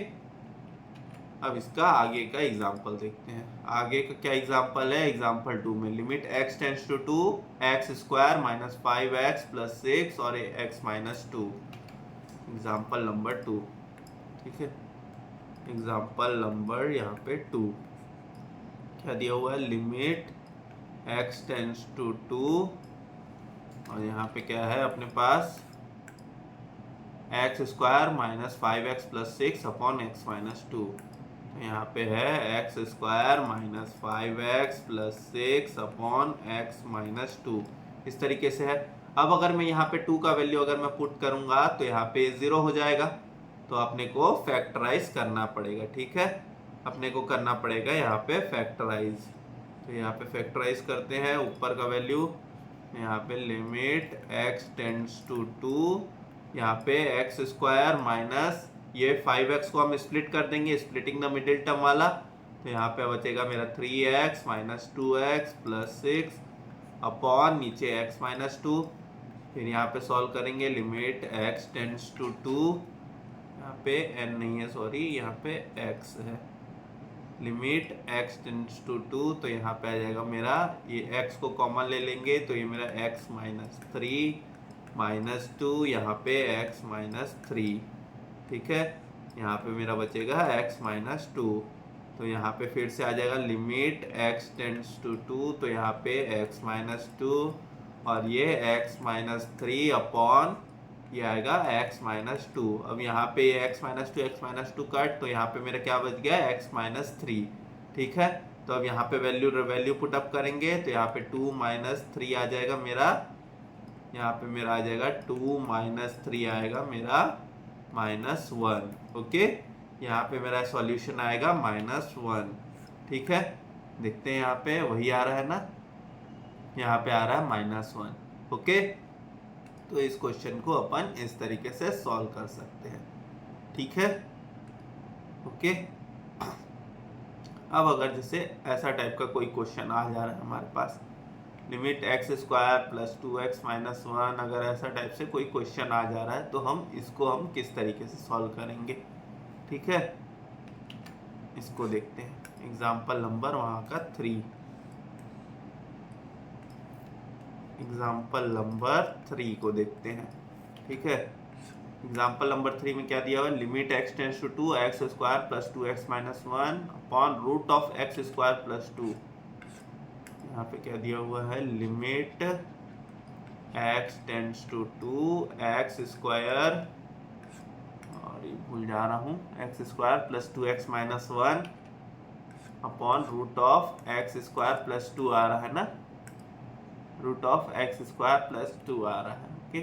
A: अब इसका आगे का एग्जाम्पल देखते हैं। आगे का क्या एग्जाम्पल है, एग्जाम्पल 2 में limit x tends to 2 x square minus 5x plus 6 और x माइनस 2। Example number 2। ठीक है, एग्जाम्पल नंबर यहाँ पे 2 क्या दिया हुआ है, लिमिट x टेंड्स टू 2, और यहाँ पे क्या है अपने पास X square minus 5x plus 6 upon X minus 2। तो यहाँ पे है X square minus 5x plus 6 upon X minus 2, इस तरीके से है। अब अगर मैं यहाँ पे 2 का वैल्यू अगर मैं पुट करूँगा तो यहाँ पे 0 हो जाएगा, तो अपने को फैक्टराइज करना पड़ेगा। ठीक है, अपने को करना पड़ेगा यहाँ पे फैक्टराइज, तो यहाँ पे फैक्टराइज करते हैं ऊपर का वैल्यू, यहाँ पे लिमिट x टेंड्स टू 2, यहाँ पे एक्स स्क्वायर माइनस ये 5x को हम स्प्लिट कर देंगे, स्प्लिटिंग द मिडिल टर्म वाला, तो यहाँ पे बचेगा मेरा 3x minus 2x plus 6 upon नीचे x माइनस 2। फिर यहाँ पे सॉल्व करेंगे, लिमिट x टेंड्स टू 2, यहाँ पे n नहीं है सॉरी, यहाँ पे x है, लिमिट x टेंड्स टू 2, तो यहाँ पे आ जाएगा मेरा, ये x को कॉमन ले लेंगे तो ये मेरा x माइनस 3 माइनस 2, यहाँ पे x माइनस 3। ठीक है, यहाँ पे मेरा बचेगा x माइनस 2, तो यहाँ पे फिर से आ जाएगा लिमिट x टेंड्स टू 2, तो यहाँ पे x माइनस 2 और ये x माइनस 3 अपॉन ये आएगा x माइनस 2। अब यहाँ पे x माइनस 2 कट, तो यहाँ पे मेरा क्या बच गया x माइनस 3। ठीक है, तो अब यहाँ पे वैल्यू पुट अप करेंगे तो यहाँ पे 2 माइनस 3 आ जाएगा मेरा, यहाँ पे मेरा आ जाएगा 2 माइनस 3 आएगा मेरा माइनस 1। ओके, यहाँ पे मेरा सॉल्यूशन आएगा माइनस 1। ठीक है, देखते हैं यहाँ पे वही आ रहा है ना, यहाँ पे आ रहा है माइनस 1। ओके, तो इस क्वेश्चन को अपन इस तरीके से सॉल्व कर सकते हैं। ठीक है, ओके, अब अगर जैसे ऐसा टाइप का कोई क्वेश्चन आ जा रहा है हमारे पास, limit X square plus 2x minus 1, अगर ऐसा टाइप से कोई क्वेश्चन आ जा रहा है तो हम इसको किस तरीके से सॉल्व करेंगे। ठीक है, इसको देखते हैं, एग्जाम्पल नंबर वहाँ का 3, एग्जाम्पल नंबर 3 को देखते हैं। ठीक है, एग्जाम्पल नंबर 3 में क्या दिया हुआ है, limit x tends to 2 x square plus 2x minus 1 upon root of x square plus 2। यहाँ पे क्या दिया हुआ है, limit x tends to 2 x square, और ये भूल जा रहा हूँ, x square plus 2x minus 1 upon root of x square plus 2 आ रहा है ना, root of x square plus 2 आ रहा है। Okay,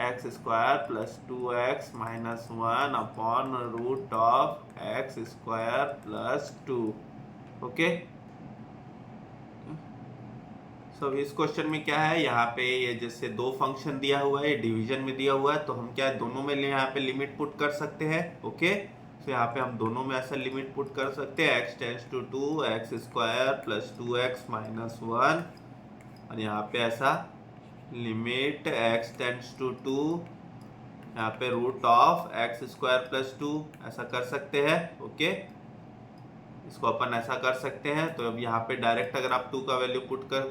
A: x square plus 2x minus 1 upon root of x square plus 2। Okay, so इस क्वेश्चन में क्या है, यहाँ पे ये जैसे दो फंक्शन दिया हुआ है, डिवीजन में दिया हुआ है, तो हम क्या दोनों में यहाँ पे लिमिट पुट कर सकते हैं। ओके, तो यहाँ पे हम दोनों में ऐसा लिमिट पुट कर सकते हैं, x tends to 2 x square plus 2x minus 1, और यहाँ पे ऐसा लिमिट x टेंस टू 2 यहाँ पे root of x square plus 2, ऐसा कर सकते हैं। ओके, इसको अपन ऐसा कर सकते हैं। तो अब यहाँ पे डायरेक्ट अगर आप 2 का वैल्यू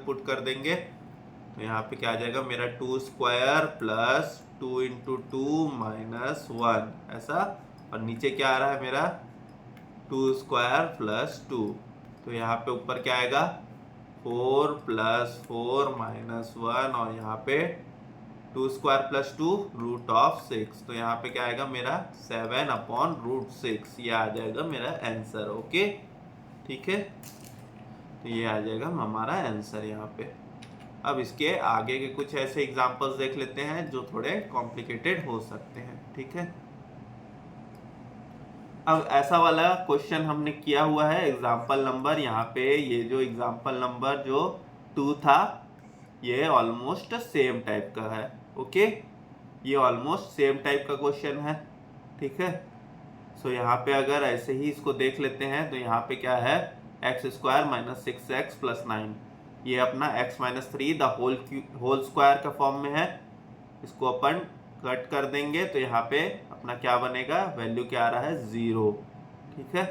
A: पुट कर देंगे तो यहाँ पे क्या आ जाएगा मेरा 2 स्क्वायर प्लस 2 इंटू 2 माइनस 1 ऐसा, और नीचे क्या आ रहा है मेरा 2 स्क्वायर प्लस 2, तो यहाँ पे ऊपर क्या आएगा 4 प्लस 4 माइनस 1, और यहाँ पे 2 स्क्वायर प्लस 2 रूट ऑफ 6, तो यहाँ पे क्या आएगा मेरा 7 अपॉन रूट 6, ये आ जाएगा मेरा आंसर। ओके, ठीक है, तो ये आ जाएगा हमारा आंसर यहाँ पे। अब इसके आगे के कुछ ऐसे एग्जांपल्स देख लेते हैं जो थोड़े कॉम्प्लिकेटेड हो सकते हैं। ठीक है, अब ऐसा वाला क्वेश्चन हमने किया हुआ है, एग्जांपल नंबर यहाँ पे ये जो एग्जांपल नंबर जो 2 था ये ऑलमोस्ट सेम टाइप का है। ओके, ये ऑलमोस्ट सेम टाइप का क्वेश्चन है। ठीक है, सो यहाँ पे अगर ऐसे ही इसको देख लेते हैं तो यहाँ पे क्या है X square minus 6x plus 9, ये अपना x minus 3 the whole square का फॉर्म में है, इसको अपन कट कर देंगे तो यहाँ पे अपना क्या बनेगा, वैल्यू क्या आ रहा है 0। ठीक है,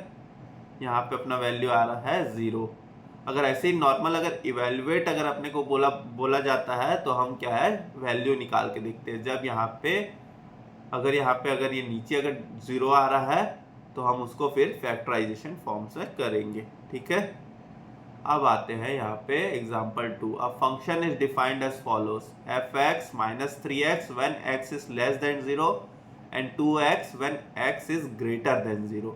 A: यहाँ पे अपना वैल्यू आ रहा है 0। अगर ऐसे ही नॉर्मल अगर इवेल्युएट अगर अपने को बोला जाता है तो हम क्या है वैल्यू निकाल के देखते हैं। जब यहाँ पे अगर ये नीचे अगर 0 आ रहा है तो हम उसको फिर फैक्टराइजेशन फॉर्म से करेंगे। ठीक है, अब आते हैं यहाँ पे example 2। A function is defined as follows, f(x) minus 3x when x is less than 0 and 2x when x is greater than 0।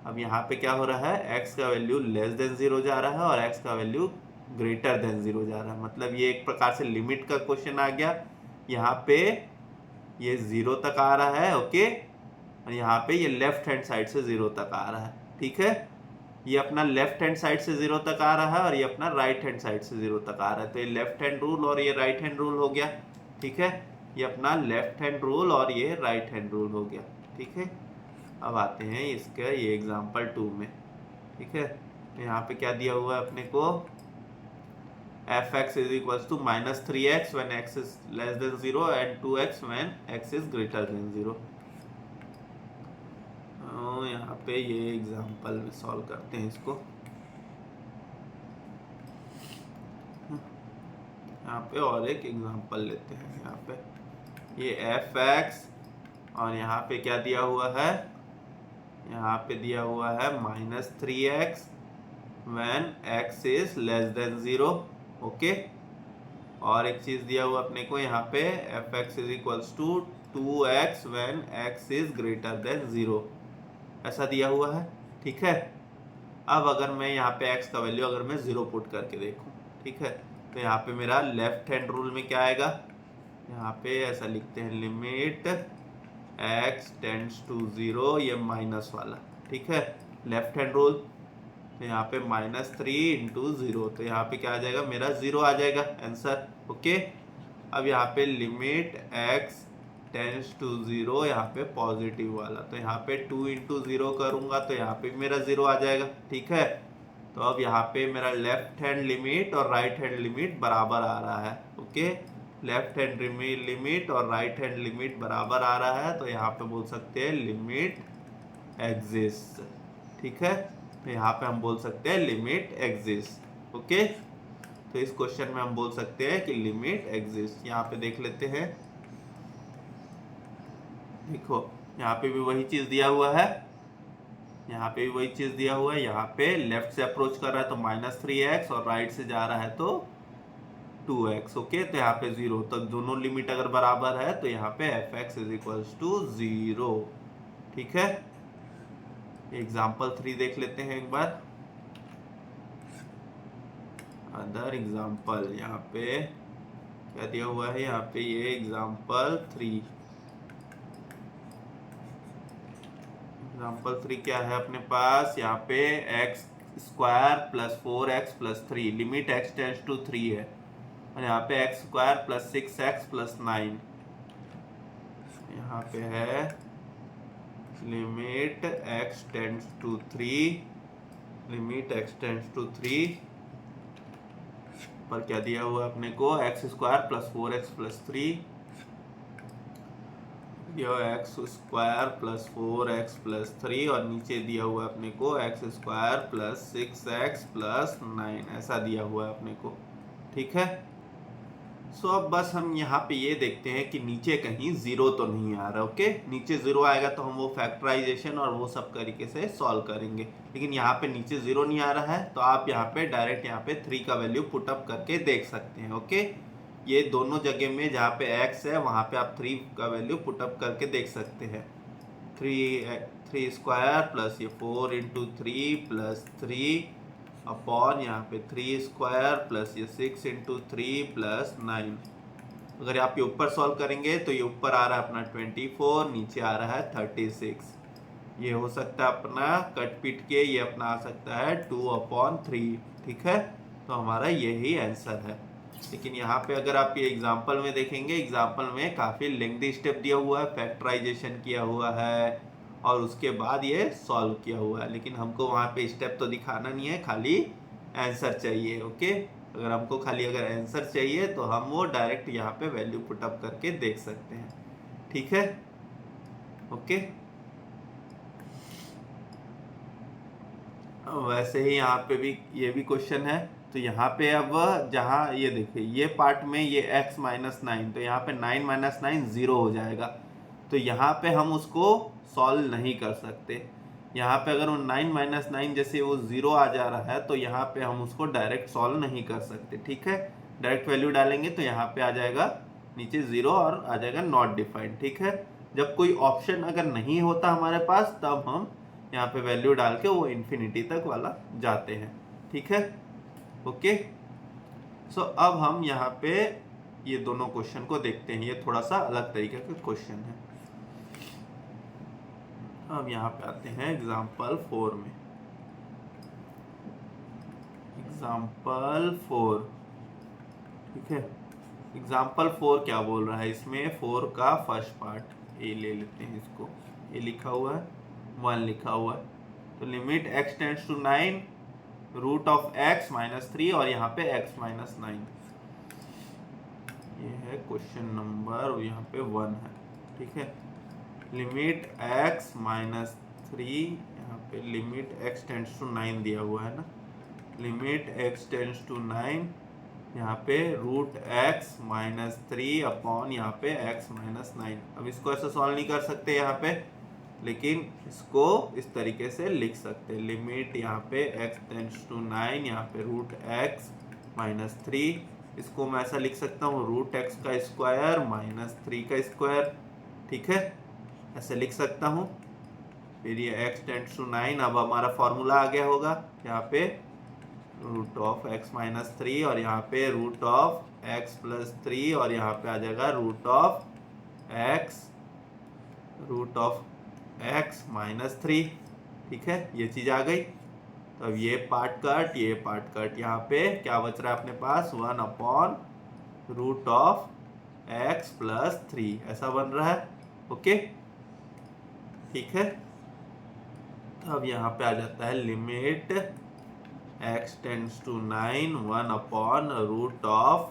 A: अब यहाँ पे क्या हो रहा है, x का वैल्यू लेस देन 0 जा रहा है और x का वैल्यू ग्रेटर देन 0 जा रहा है, मतलब ये एक प्रकार से लिमिट का क्वेश्चन आ गया। यहाँ पे ये 0 तक आ रहा है। ओके, और यहाँ पे ये लेफ्ट हैंड साइड से 0 तक आ रहा है। ठीक है, ये अपना लेफ्ट हैंड साइड से 0 तक आ रहा है और ये अपना राइट हैंड साइड से 0 तक आ रहा है, तो ये लेफ्ट हैंड रूल और ये राइट हैंड रूल हो गया। ठीक है, ये अपना लेफ्ट हैंड रूल और ये राइट हैंड रूल हो गया। ठीक है, अब आते हैं इसके ये एग्जाम्पल 2 में। ठीक है, यहाँ पे क्या दिया हुआ है अपने को, f(x) is equals to minus 3x when x is less than 0 and 2x when x is greater than 0। यहाँ पे ये एग्जाम्पल में सॉल्व करते हैं इसको। यहाँ पे और एक एग्जाम्पल लेते हैं। यहाँ पे ये f(x) और यहाँ पे क्या दिया हुआ है, यहाँ पे दिया हुआ है minus 3x when x is less than 0। Okay, और एक चीज दिया हुआ अपने को यहाँ पे f(x) is equals to 2x when x is greater than 0, ऐसा दिया हुआ है। ठीक है, अब अगर मैं यहाँ पे x का वैल्यू अगर मैं 0 पुट करके देखूँ, ठीक है, तो यहाँ पे मेरा लेफ्ट हैंड रूल में क्या आएगा, यहाँ पे ऐसा लिखते हैं लिमिट x टेंड्स टू 0, ये माइनस वाला। ठीक है, लेफ्ट हैंड रूल, तो यहाँ पे माइनस 3 इंटू 0, तो यहाँ पे क्या आ जाएगा मेरा 0 आ जाएगा आंसर। ओके, अब यहाँ पे लिमिट x टेंड्स टू 0, यहाँ पे पॉजिटिव वाला, तो यहाँ पे 2 इंटू 0 करूँगा तो यहाँ पे मेरा 0 आ जाएगा। ठीक है, तो अब यहाँ पे मेरा लेफ्ट हैंड लिमिट और राइट हैंड लिमिट बराबर आ रहा है। ओके, लेफ्ट हैंड लिमिट और राइट हैंड लिमिट बराबर आ रहा है, तो यहाँ पे बोल सकते हैं लिमिट एग्जिस्ट। ठीक है, तो यहाँ पे हम बोल सकते हैं लिमिट एग्जिस्ट। ओके, तो इस क्वेश्चन में हम बोल सकते हैं कि लिमिट एग्जिस्ट। यहाँ पे देख लेते हैं, देखो यहाँ पे भी वही चीज दिया हुआ है, यहाँ पे भी वही चीज दिया हुआ है। यहाँ पे लेफ्ट से अप्रोच कर रहा है तो -3x और राइट से जा रहा है तो 2x। ओके, तो यहाँ पे 0, तो दोनों लिमिट अगर बराबर है तो यहाँ पे fx इज इक्वल्स टू 0। ठीक है, एग्जाम्पल 3 देख लेते हैं एक बार। अदर एग्जाम्पल, यहाँ पे क्या दिया हुआ है, यहाँ पे ये एग्जाम्पल 3। एग्जाम्पल 3 क्या है अपने पास, यहाँ पे x square plus 4x plus 3, limit x tends to 3 है, और यहाँ पे x square plus 6x plus 9, यहाँ पे है limit x tends to 3, limit x tends to 3 पर क्या दिया हुआ अपने को, x square plus 4x plus 3, यह x square plus 4x plus 3, और नीचे दिया हुआ अपने को x square plus 6x plus 9, ऐसा दिया हुआ है अपने को। ठीक है, सो अब बस हम यहाँ पे ये देखते हैं कि नीचे कहीं जीरो तो नहीं आ रहा। ओके, नीचे जीरो आएगा तो हम वो फैक्टराइजेशन और वो सब तरीके से सॉल्व करेंगे, लेकिन यहाँ पे नीचे जीरो नहीं आ रहा है, तो आप यहाँ पे डायरेक्ट यहाँ पे 3 का वैल्यू पुट अप करके देख सकते हैं। ओके, ये दोनों जगह में जहाँ पे x है वहाँ पे आप 3 का वैल्यू पुट अप करके देख सकते हैं। 3 स्क्वायर प्लस ये 4 इंटू 3 प्लस 3 अपॉन यहाँ पे 3 स्क्वायर प्लस ये 6 इंटू 3 प्लस 9। अगर आप ये ऊपर सॉल्व करेंगे तो ये ऊपर आ रहा है अपना 24, नीचे आ रहा है 36। ये हो सकता है अपना कट पीट के, ये अपना आ सकता है 2/3। ठीक है, तो हमारा यही आंसर है। लेकिन यहाँ पे अगर आप ये एग्जाम्पल में देखेंगे, एग्जाम्पल में काफ़ी लेंथी स्टेप दिया हुआ है, फैक्टराइजेशन किया हुआ है और उसके बाद ये सॉल्व किया हुआ है, लेकिन हमको वहाँ पे स्टेप तो दिखाना नहीं है, खाली आंसर चाहिए। ओके, अगर हमको खाली अगर आंसर चाहिए तो हम वो डायरेक्ट यहाँ पे वैल्यू पुट अप करके देख सकते हैं। ठीक है, ओके, वैसे ही यहाँ पे भी ये भी क्वेश्चन है, तो यहाँ पे अब जहाँ ये देखिए ये पार्ट में ये x माइनस 9, तो यहाँ पे 9 माइनस 9 0 हो जाएगा, तो यहाँ पे हम उसको सॉल्व नहीं कर सकते। यहाँ पे अगर वो 9 माइनस 9 जैसे वो 0 आ जा रहा है तो यहाँ पे हम उसको डायरेक्ट सॉल्व नहीं कर सकते। ठीक है, डायरेक्ट वैल्यू डालेंगे तो यहाँ पे आ जाएगा नीचे 0 और आ जाएगा नॉट डिफाइंड। ठीक है, जब कोई ऑप्शन अगर नहीं होता हमारे पास तब हम यहाँ पे वैल्यू डाल के वो इन्फिनिटी तक वाला जाते हैं। ठीक है, ओके, सो अब हम यहाँ पे ये दोनों क्वेश्चन को देखते हैं, ये थोड़ा सा अलग तरीके का क्वेश्चन है। अब यहाँ पे आते हैं एग्जाम्पल 4 में। एग्जाम्पल 4, ठीक है, एग्जाम्पल 4 क्या बोल रहा है, इसमें 4 का फर्स्ट पार्ट ए ले लेते हैं, इसको ए लिखा हुआ है, 1 लिखा हुआ है, तो limit x tends to 9 root of x minus 3 और यहाँ पे x माइनस 9। ये है क्वेश्चन नंबर यहाँ पे 1 है। ठीक है, लिमिट x माइनस 3, यहाँ पे लिमिट x टेंड्स टू 9 दिया हुआ है ना, लिमिट x टेंड्स टू 9, यहाँ पे रूट x माइनस 3 अपॉन यहाँ पे x माइनस 9। अब इसको ऐसे सॉल्व नहीं कर सकते यहाँ पे, लेकिन इसको इस तरीके से लिख सकते हैं, लिमिट यहाँ पे x टेंड्स टू 9, यहाँ पे रूट x माइनस 3, इसको मैं ऐसा लिख सकता हूँ रूट x का स्क्वायर माइनस 3 का स्क्वायर। ठीक है, ऐसे लिख सकता हूँ। फिर ये x टेंड्स टू 9, अब हमारा फॉर्मूला आ गया होगा यहाँ पे रूट ऑफ x माइनस 3 और यहाँ पे रूट ऑफ x प्लस 3 और यहाँ पे आ जाएगा रूट ऑफ x माइनस 3। ठीक है, ये चीज़ आ गई। तो अब ये पार्ट कट, ये पार्ट कट, यहाँ पे क्या बच रहा है अपने पास 1 upon root of x plus 3, ऐसा बन रहा है। ओके, ठीक है, तो अब यहाँ पे आ जाता है limit x tends to 9 1 upon root of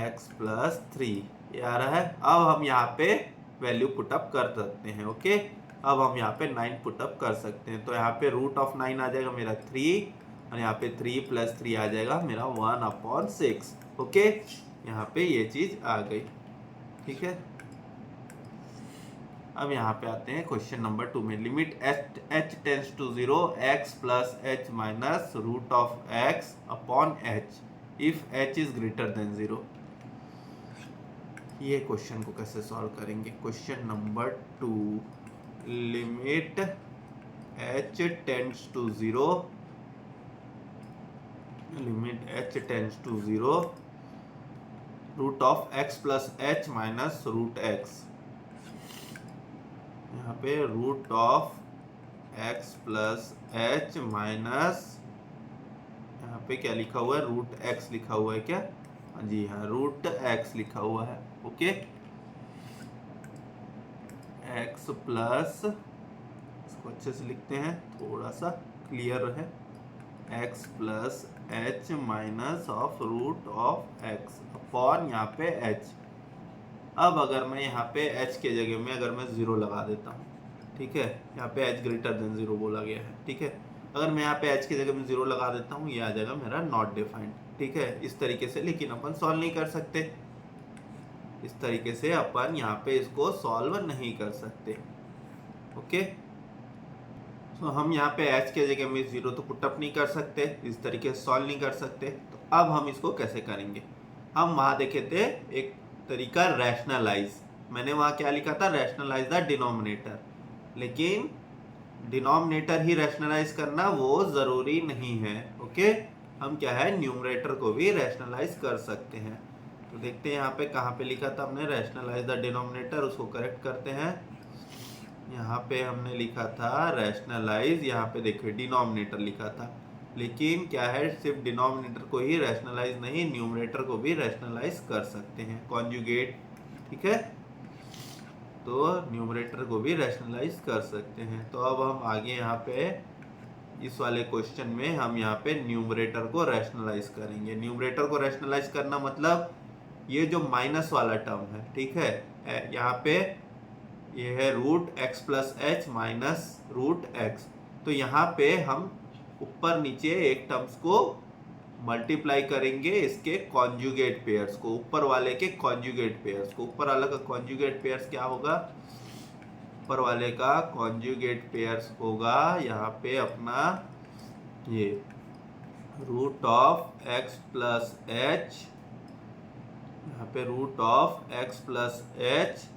A: x plus 3, ये आ रहा है। अब हम यहाँ पे वैल्यू पुट अप कर सकते हैं। ओके, अब हम यहाँ पे 9 पुटअप कर सकते हैं। तो यहाँ पे रूट ऑफ 9 आ जाएगा मेरा 3 और यहाँ पे 3 + 3 आ जाएगा मेरा 1/6। ओके, यहाँ पे ये चीज़ आ गई। ठीक है, अब यहाँ पे आते हैं क्वेश्चन नंबर 2 में। Limit h tends to 0 x + h - root of x upon h if h is greater than 0। ये क्वेश्चन को कैसे सॉल्व करेंगे? Question number 2, limit h tends to 0, limit h tends to 0 root of x + h - root x। यहाँ पे root of x + h minus, यहाँ पे क्या लिखा हुआ है? रूट x लिखा हुआ है क्या? जी हाँ, रूट x लिखा हुआ है। ओके, x प्लस, इसको अच्छे से लिखते हैं थोड़ा सा क्लियर रहे, x + h minus of root of x upon यहाँ पे h। अब अगर मैं यहाँ पे h के जगह में अगर मैं 0 लगा देता हूँ, ठीक है, यहाँ पे h ग्रेटर देन 0 बोला गया है। ठीक है, अगर मैं यहाँ पे h की जगह में 0 लगा देता हूँ, ये आ जाएगा मेरा नॉट डिफाइंड। ठीक है, इस तरीके से, लेकिन अपन सॉल्व नहीं कर सकते, इस तरीके से अपन यहाँ पे इसको सॉल्व नहीं कर सकते। ओके, तो हम यहाँ पे h के जगह में 0 तो पुटअप नहीं कर सकते, इस तरीके से सॉल्व नहीं कर सकते। तो अब हम इसको कैसे करेंगे? हम वहाँ देखे थे एक तरीका रैशनलाइज, मैंने वहाँ क्या लिखा था? Rationalise the denominator. लेकिन डिनोमिनेटर ही रैशनलाइज करना वो ज़रूरी नहीं है। ओके, हम क्या है, न्यूमरेटर को भी रैशनलाइज कर सकते हैं। तो देखते हैं यहाँ पे कहाँ पे लिखा था हमने रैशनलाइज द डिनोमिनेटर, उसको करेक्ट करते हैं। यहाँ पे हमने लिखा था रैशनलाइज, यहाँ पे देखिए डिनोमिनेटर लिखा था, लेकिन क्या है, सिर्फ डिनोमिनेटर को ही रैशनलाइज नहीं, न्यूमरेटर को भी रैशनलाइज कर सकते हैं, कॉन्जुगेट। ठीक है, तो न्यूमरेटर को भी रैशनलाइज कर सकते हैं। तो अब हम आगे यहाँ पे इस वाले क्वेश्चन में हम यहाँ पे न्यूमरेटर को रैशनलाइज करेंगे। न्यूमरेटर को रैशनलाइज करना मतलब ये जो माइनस वाला टर्म है, ठीक है, यहाँ पे ये है root x + h minus root x। तो यहाँ पे हम ऊपर नीचे एक टर्म्स को मल्टीप्लाई करेंगे, इसके कॉन्जुगेट पेयर्स को, ऊपर वाले के कॉन्जुगेट पेयर्स को। ऊपर वाले का कॉन्जुगेट पेयर्स क्या होगा? ऊपर वाले का कॉन्जुगेट पेयर्स होगा यहाँ पे अपना ये रूट ऑफ x + h, यहाँ पे root of x + h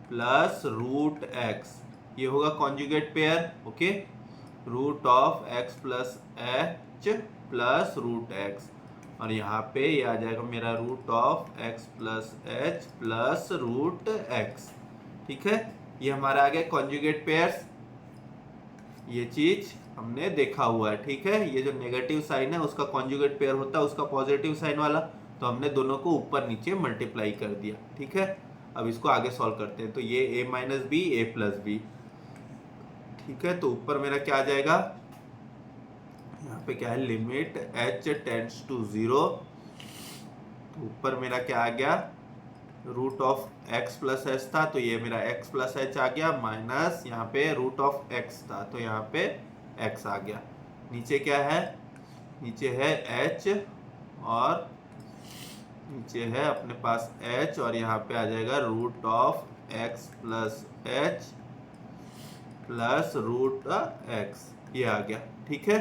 A: plus root x, ये होगा conjugate pair. Okay, root of x + h plus root x, और यहाँ पे ये आ जाएगा मेरा root of x + h plus root x। ठीक है, ये हमारा आ गया कॉन्जुगेट पेयर्स। ये चीज हमने देखा हुआ है। ठीक है, ये जो नेगेटिव साइन है उसका कॉन्जुगेट पेयर होता है उसका पॉजिटिव साइन वाला, तो हमने दोनों को ऊपर नीचे मल्टीप्लाई कर दिया। ठीक है, अब इसको आगे सॉल्व करते हैं। तो ये a - b a + b। ठीक है, तो ऊपर मेरा क्या आ जाएगा? यहाँ पे क्या है, लिमिट h टेंड्स टू 0, तो ऊपर मेरा क्या आ गया, रूट ऑफ x + h था, तो ये मेरा x + h आ गया, माइनस यहाँ पे रूट ऑफ x था, तो यहाँ पे x आ गया। नीचे क्या है? नीचे है h, और नीचे है अपने पास h, और यहाँ पे आ जाएगा root of x + h plus root x, ये आ गया। ठीक है,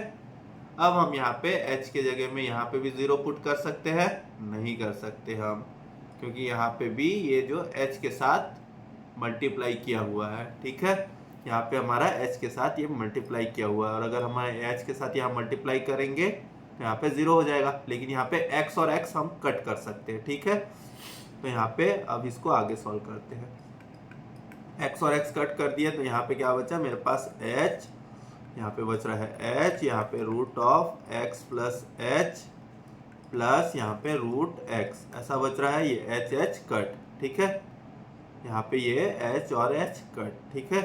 A: अब हम यहाँ पे h के जगह में यहाँ पे भी 0 पुट कर सकते हैं? नहीं कर सकते हम, क्योंकि यहाँ पे भी ये जो h के साथ मल्टीप्लाई किया हुआ है। ठीक है, यहाँ पे हमारा h के साथ ये मल्टीप्लाई किया हुआ है, और अगर हमारे h के साथ यहाँ मल्टीप्लाई करेंगे तो यहाँ पे 0 हो जाएगा, लेकिन यहाँ पे x और x हम कट कर सकते हैं। ठीक है, तो यहाँ पे अब इसको आगे सॉल्व करते हैं। x और x कट कर दिया, तो यहाँ पे क्या बचा मेरे पास h, यहाँ पे बच रहा है h, यहाँ पे root of x + h plus यहाँ पे रूट x, ऐसा बच रहा है, ये h कट। ठीक है, यहाँ पे ये h और h कट। ठीक है,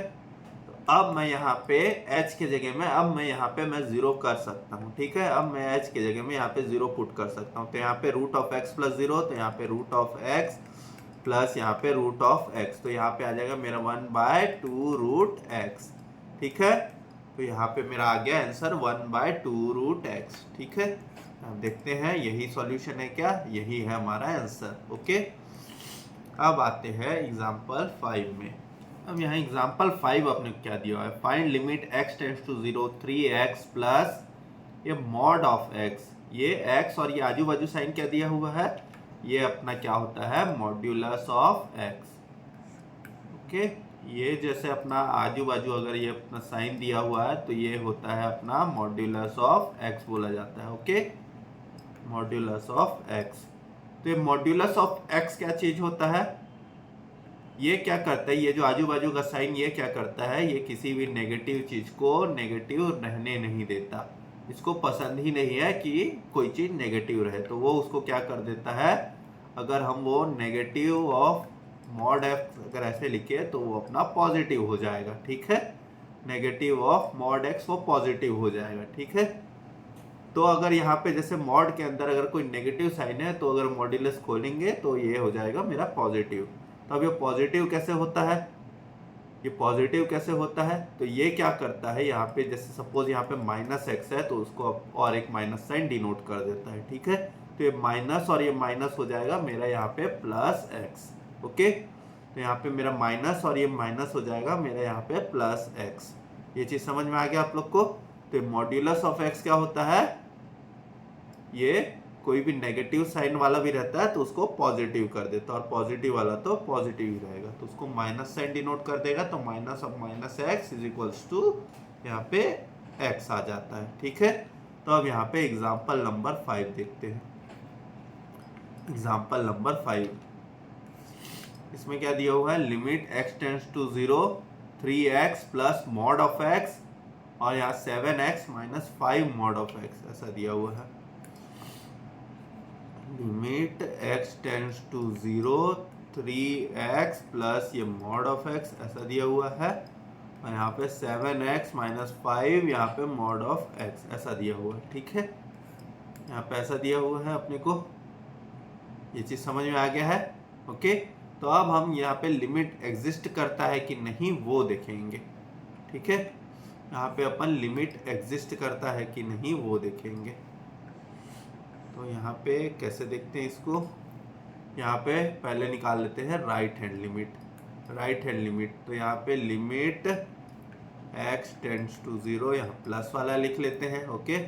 A: तो अब मैं यहाँ पे h के जगह में, अब मैं यहाँ पे मैं 0 कर सकता हूँ। ठीक है, अब मैं h के जगह में यहाँ पे 0 पुट कर सकता हूँ। तो यहाँ पे रूट ऑफ x + 0, तो यहाँ पे रूट ऑफ x प्लस यहाँ पे रूट ऑफ एक्स, तो यहाँ पे आ जाएगा मेरा 1/2 रूट एक्स। ठीक है, तो यहाँ पे मेरा आ गया आंसर 1/2 रूट एक्स। ठीक है, अब देखते हैं यही सॉल्यूशन है क्या, यही है हमारा आंसर। ओके, अब आते हैं एग्जाम्पल 5 में। अब यहाँ एग्जाम्पल 5 आपने क्या दिया है, find limit x tends to 0 3x plus ये मॉड ऑफ x। ये x और ये आजू बाजू साइन क्या दिया हुआ है, ये अपना क्या होता है, मॉड्यूलस ऑफ x। ओके, ये जैसे अपना आजू बाजू अगर ये अपना साइन दिया हुआ है तो ये होता है अपना मॉड्यूलस ऑफ x बोला जाता है। Okay, modulus of x। तो ये मॉड्यूलस ऑफ x क्या चीज होता है, ये क्या करता है, ये जो आजू बाजू का साइन ये क्या करता है, ये किसी भी नेगेटिव चीज को नेगेटिव रहने नहीं देता। इसको पसंद ही नहीं है कि कोई चीज नेगेटिव रहे, तो वो उसको क्या कर देता है, अगर हम वो नेगेटिव ऑफ मॉड एक्स अगर ऐसे लिखे तो वो अपना पॉजिटिव हो जाएगा। ठीक है, नेगेटिव ऑफ मॉड एक्स वो पॉजिटिव हो जाएगा। ठीक है, तो अगर यहाँ पे जैसे मॉड के अंदर अगर कोई नेगेटिव साइन है तो अगर मॉड्यूलस खोलेंगे तो ये हो जाएगा मेरा पॉजिटिव। तो अब ये पॉजिटिव कैसे होता है, ये पॉजिटिव कैसे होता है, तो ये क्या करता है, यहाँ पे जैसे सपोज यहाँ पे माइनस एक्स है तो उसको और एक माइनस साइन डिनोट कर देता है। ठीक है, तो ये माइनस और ये माइनस हो जाएगा मेरा यहाँ पे प्लस एक्स। ओके, तो यहाँ पे मेरा माइनस और ये माइनस हो जाएगा मेरा यहाँ पे प्लस एक्स। ये चीज समझ में आ गया आप लोग को। तो मॉड्यूलस ऑफ एक्स क्या होता है, ये कोई भी नेगेटिव साइन वाला भी रहता है तो उसको पॉजिटिव कर देता है, और पॉजिटिव वाला तो पॉजिटिव ही रहेगा, तो उसको माइनस साइन डिनोट कर देगा। तो minus of minus x is equals to यहाँ पे एक्स आ जाता है। ठीक है, तो अब यहाँ पे एग्जाम्पल नंबर 5 देखते हैं। एग्जाम्पल नंबर 5, इसमें क्या दिया हुआ है, limit x tends to 0 3x plus mod of x और यहाँ 7x minus 5 mod of x ऐसा दिया हुआ है। Limit x tends to 0 3x plus ये मॉड ऑफ x ऐसा दिया हुआ है, और यहाँ पे 7x माइनस 5 यहाँ पे मॉड ऑफ x ऐसा दिया हुआ है। ठीक है, यहाँ पे ऐसा दिया हुआ है अपने को, ये चीज समझ में आ गया है। ओके, तो अब हम यहाँ पे लिमिट एग्जिस्ट करता है कि नहीं वो देखेंगे। ठीक है, यहाँ पे अपन लिमिट एग्जिस्ट करता है कि नहीं वो देखेंगे। तो यहाँ पे कैसे देखते हैं इसको, यहाँ पे पहले निकाल लेते हैं right hand limit. Right hand limit, तो यहाँ पे लिमिट x टेंड्स टू 0 यहाँ प्लस वाला लिख लेते हैं। ओके,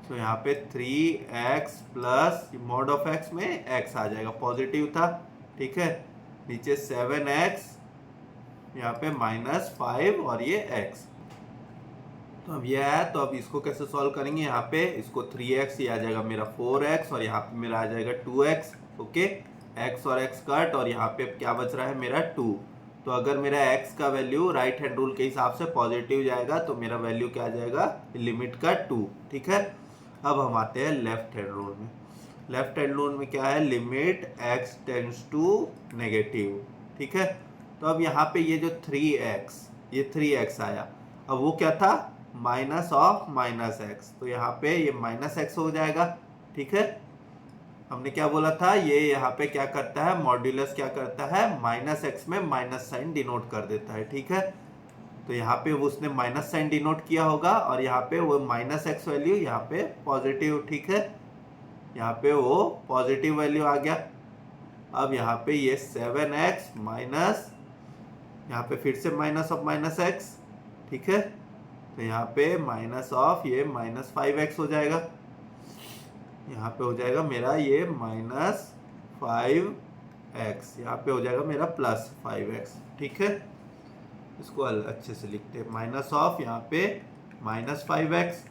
A: तो यहाँ पे 3x plus mod of x में x आ जाएगा, पॉजिटिव था। ठीक है, नीचे 7x यहाँ पे माइनस 5 और ये x। तो अब ये है, तो अब इसको कैसे सॉल्व करेंगे, यहाँ पे इसको 3x, ये आ जाएगा मेरा 4x और यहाँ पे मेरा आ जाएगा 2x। ओके, x और x कट, और यहाँ पे क्या बच रहा है मेरा 2। तो अगर मेरा x का वैल्यू राइट हैंड रूल के हिसाब से पॉजिटिव जाएगा तो मेरा वैल्यू क्या आ जाएगा, लिमिट का 2। ठीक है, अब हम आते हैं लेफ्ट हैंड रूल में। लेफ्ट हैंड रूल में क्या है, limit x tends to negative. ठीक है, तो अब यहाँ पे ये जो 3x, ये 3x आया, अब वो क्या था, माइनस ऑफ माइनस एक्स, तो यहाँ पे ये माइनस एक्स हो जाएगा। ठीक है, हमने क्या बोला था, ये यहाँ पे क्या करता है, मॉड्यूलस क्या करता है, माइनस एक्स में माइनस साइन डिनोट कर देता है। ठीक है, तो यहाँ पे वो उसने माइनस साइन डिनोट किया होगा और यहाँ पे वो माइनस एक्स वैल्यू यहाँ पे पॉजिटिव। ठीक है, यहाँ पे वो पॉजिटिव वैल्यू आ गया। अब यहाँ पे ये 7x माइनस, यहाँ पे फिर से माइनस ऑफ माइनस एक्स। ठीक है, तो यहाँ पे माइनस ऑफ ये माइनस 5x हो जाएगा, यहाँ पे हो जाएगा मेरा ये माइनस 5x, यहाँ पे हो जाएगा मेरा प्लस 5x। ठीक है, इसको अच्छे से लिखते हैं, माइनस ऑफ यहाँ पे माइनस 5x।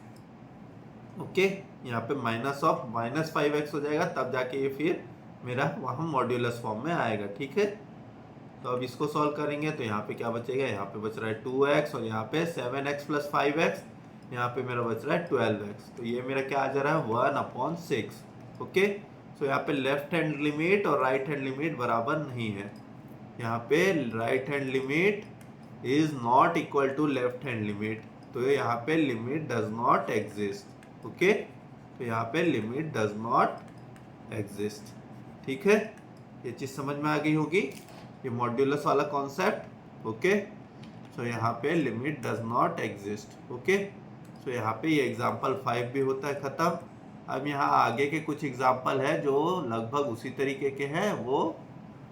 A: ओके, यहाँ पे माइनस ऑफ माइनस 5x हो जाएगा, तब जाके ये फिर मेरा वहाँ मॉड्यूलस फॉर्म में आएगा। ठीक है, तो अब इसको सॉल्व करेंगे तो यहाँ पे क्या बचेगा, यहाँ पे बच रहा है 2x और यहाँ पे 7x प्लस 5x, यहाँ पे मेरा बच रहा है 12x। तो ये मेरा क्या आ जा रहा है, 1/6। ओके, तो यहाँ पे लेफ्ट हैंड लिमिट और राइट हैंड लिमिट बराबर नहीं है। यहाँ पे right hand limit is not equal to left hand limit, तो यहाँ पे limit does not exist. Okay, तो यहाँ पे लिमिट डज नॉट एग्जिस्ट। ठीक है, ये चीज़ समझ में आ गई होगी, ये मॉड्यूलस वाला कॉन्सेप्ट। ओके, सो यहाँ पे limit does not exist. Okay, so यहाँ पे ये एग्जाम्पल 5 भी होता है ख़त्म। अब यहाँ आगे के कुछ एग्जाम्पल है जो लगभग उसी तरीके के हैं, वो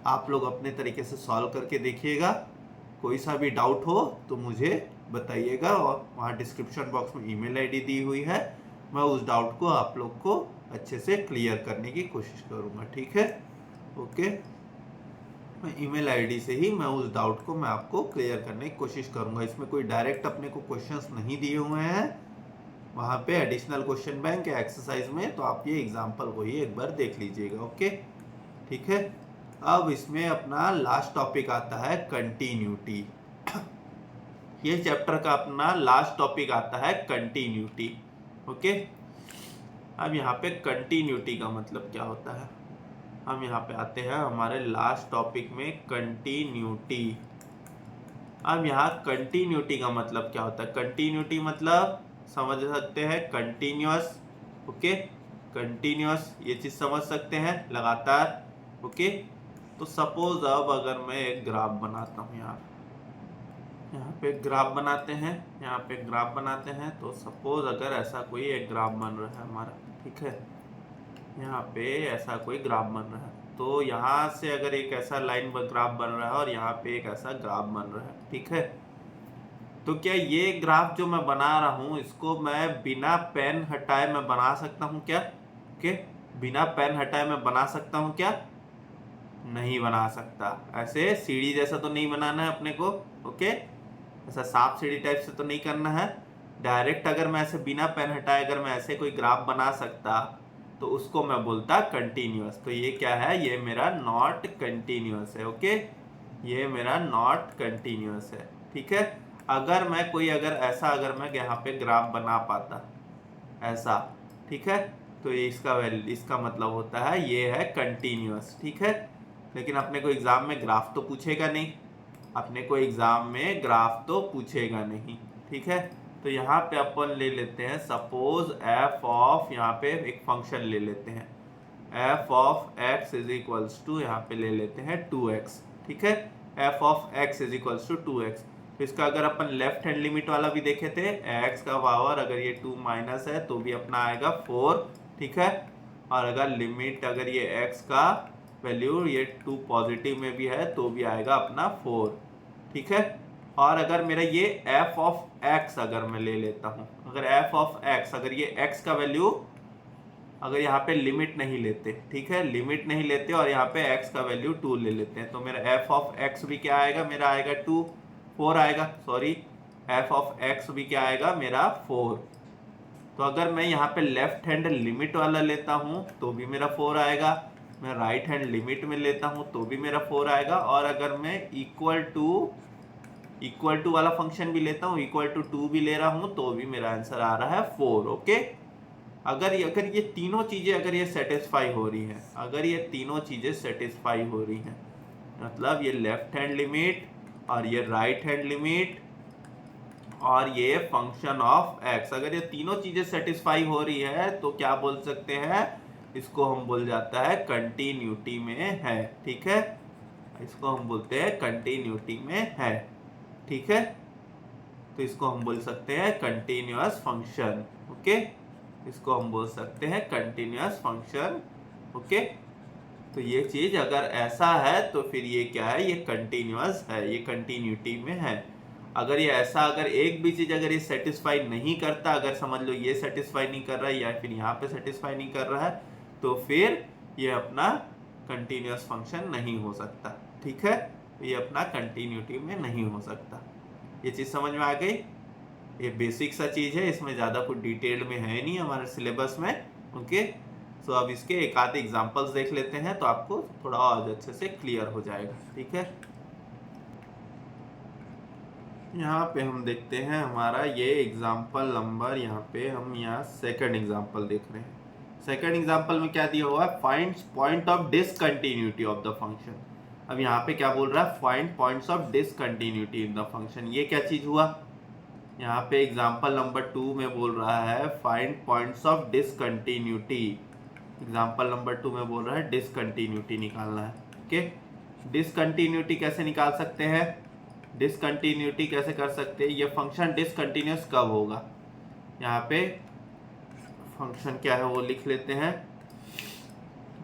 A: आप लोग अपने तरीके से सॉल्व करके देखिएगा। कोई सा भी डाउट हो तो मुझे बताइएगा, और वहाँ डिस्क्रिप्शन बॉक्स में ईमेल आईडी दी हुई है, मैं उस डाउट को आप लोग को अच्छे से क्लियर करने की कोशिश करूँगा। ठीक है, ओके, मैं ईमेल आईडी से ही मैं उस डाउट को मैं आपको क्लियर करने की कोशिश करूँगा। इसमें कोई डायरेक्ट अपने को क्वेश्चंस नहीं दिए हुए हैं वहाँ पे एडिशनल क्वेश्चन बैंक या एक्सरसाइज में, तो आप ये एग्जाम्पल को ही एक बार देख लीजिएगा। ओके, ठीक है। अब इसमें अपना लास्ट टॉपिक आता है कंटिन्यूटी। ये चैप्टर का अपना लास्ट टॉपिक आता है कंटिन्यूटी। ओके, अब यहाँ पे कंटिन्यूटी का मतलब क्या होता है, हम यहाँ पे आते हैं हमारे लास्ट टॉपिक में, कंटिन्यूटी। अब यहाँ कंटिन्यूटी का मतलब क्या होता है, कंटिन्यूटी मतलब समझ सकते हैं कंटिन्यूअस। ओके, कंटिन्यूअस ये चीज़ समझ सकते हैं, लगातार। ओके, तो सपोज अब अगर मैं एक ग्राफ बनाता हूँ, यहाँ पे ग्राफ बनाते हैं, यहाँ पे ग्राफ बनाते हैं, तो सपोज अगर ऐसा कोई एक ग्राफ बन रहा है हमारा, ठीक है, यहाँ पे ऐसा कोई ग्राफ बन रहा है, तो यहाँ से अगर एक ऐसा लाइन ग्राफ बन रहा है और यहाँ पे एक ऐसा ग्राफ बन रहा है, ठीक है, तो क्या ये ग्राफ जो मैं बना रहा हूँ इसको मैं बिना पेन हटाए मैं बना सकता हूँ क्या? ओके, बिना पेन हटाए मैं बना सकता हूँ क्या? नहीं बना सकता। ऐसे सीढ़ी जैसा तो नहीं बनाना है अपने को। ओके, ऐसा सांप सीढ़ी टाइप से तो नहीं करना है। डायरेक्ट अगर मैं ऐसे बिना पेन हटाए अगर मैं ऐसे कोई ग्राफ बना सकता तो उसको मैं बोलता कंटिन्यूअस। तो ये क्या है, ये मेरा नॉट कंटिन्यूअस है। ओके, ये मेरा नॉट कंटिन्यूअस है। ठीक है, अगर मैं कोई अगर मैं यहाँ पे ग्राफ बना पाता ऐसा, ठीक है, तो इसका मतलब होता है ये है कंटिन्यूअस। ठीक है, लेकिन अपने को एग्जाम में ग्राफ तो पूछेगा नहीं, अपने को एग्जाम में ग्राफ तो पूछेगा नहीं। ठीक है, तो यहाँ पे अपन ले लेते हैं सपोज एफ ऑफ, यहाँ पे एक फंक्शन ले लेते हैं, F of x is equals to, यहाँ पे ले लेते हैं 2x। ठीक है, F of x is equals to 2x। तो इसका अगर अपन लेफ्ट हैंड लिमिट वाला भी देखे थे, x का पावर अगर ये 2 माइनस है तो भी अपना आएगा 4। ठीक है, और अगर लिमिट अगर ये x का वैल्यू ये 2 पॉजिटिव में भी है तो भी आएगा अपना 4। ठीक है, और अगर मेरा ये f ऑफ x अगर मैं ले लेता हूँ, अगर f ऑफ x अगर ये x का वैल्यू अगर यहाँ पे लिमिट नहीं लेते, ठीक है, लिमिट नहीं लेते और यहाँ पे x का वैल्यू 2 ले लेते हैं, तो मेरा f ऑफ x भी क्या आएगा, मेरा आएगा 4 आएगा, सॉरी, f ऑफ x भी क्या आएगा मेरा 4। तो अगर मैं यहाँ पे लेफ्ट हैंड लिमिट वाला लेता हूँ तो भी मेरा 4 आएगा, मैं राइट हैंड लिमिट में लेता हूँ तो भी मेरा 4 आएगा, और अगर मैं इक्वल टू वाला फंक्शन भी लेता हूँ, इक्वल टू 2 भी ले रहा हूँ तो भी मेरा आंसर आ रहा है 4। ओके, अगर ये तीनों चीजें अगर ये सेटिस्फाई हो रही हैं, अगर ये तीनों चीजें सेटिस्फाई हो रही हैं, मतलब ये लेफ्ट हैंड लिमिट और ये राइट हैंड लिमिट और ये फंक्शन ऑफ एक्स, अगर ये तीनों चीजें सेटिस्फाई हो रही है तो क्या बोल सकते हैं, इसको हम बोल जाता है कंटिन्यूटी में है। ठीक है, इसको हम बोलते हैं कंटिन्यूटी में है। ठीक है, तो इसको हम बोल सकते हैं कंटिन्यूअस फंक्शन। ओके, इसको हम बोल सकते हैं कंटिन्यूअस फंक्शन। ओके, तो ये चीज अगर ऐसा है तो फिर ये क्या है, ये कंटिन्यूअस है, ये कंटिन्यूटी में है। अगर ये ऐसा, अगर एक भी चीज अगर ये सेटिस्फाई नहीं करता, अगर समझ लो ये सेटिस्फाई नहीं कर रहा है या फिर यहाँ पे सेटिस्फाई नहीं कर रहा है, तो फिर ये अपना कंटिन्यूअस फंक्शन नहीं हो सकता। ठीक है, ये अपना कंटिन्यूटी में नहीं हो सकता। ये चीज समझ में आ गई, ये बेसिक सा चीज है, इसमें ज्यादा कुछ डिटेल में है नहीं हमारे सिलेबस में। ओके, तो अब इसके एक आधे एग्जांपल्स देख लेते हैं तो आपको थोड़ा और अच्छे से क्लियर हो जाएगा। ठीक है, यहाँ पे हम देखते हैं हमारा ये एग्जांपल नंबर, यहाँ पे हम यहाँ सेकंड एग्जांपल देख रहे हैं। सेकंड एग्जांपल में क्या दिया हुआ है, find point of discontinuity of the function. अब यहाँ पे क्या बोल रहा है, find points of discontinuity in the function. ये क्या चीज हुआ, यहाँ पे एग्जांपल नंबर 2 में बोल रहा है find points of discontinuity. Example number 2 में बोल रहा है डिसकंटिन्यूटी निकालना है। ओके, डिसकंटिन्यूटी कैसे निकाल सकते हैं, डिसकंटिन्यूटी कैसे कर सकते हैं, ये फंक्शन डिसकंटिन्यूस कब होगा, यहाँ पे फंक्शन क्या है वो लिख लेते हैं,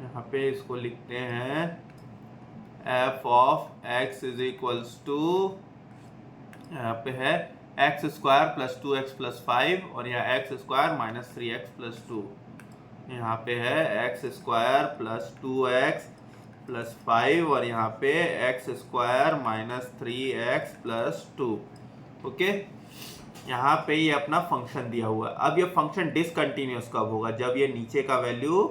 A: यहाँ पे इसको लिखते हैं F of x is equals to, यहाँ पे है X square plus 2x plus 5 और यहाँ x square minus 3x plus 2, यहाँ पे है X square plus 2x plus 5 और यहाँ पे x square minus 3x plus 2। Okay, यहाँ पे ये अपना फंक्शन दिया हुआ है। अब ये फंक्शन डिसकंटिन्यूस कब होगा, जब ये नीचे का वैल्यू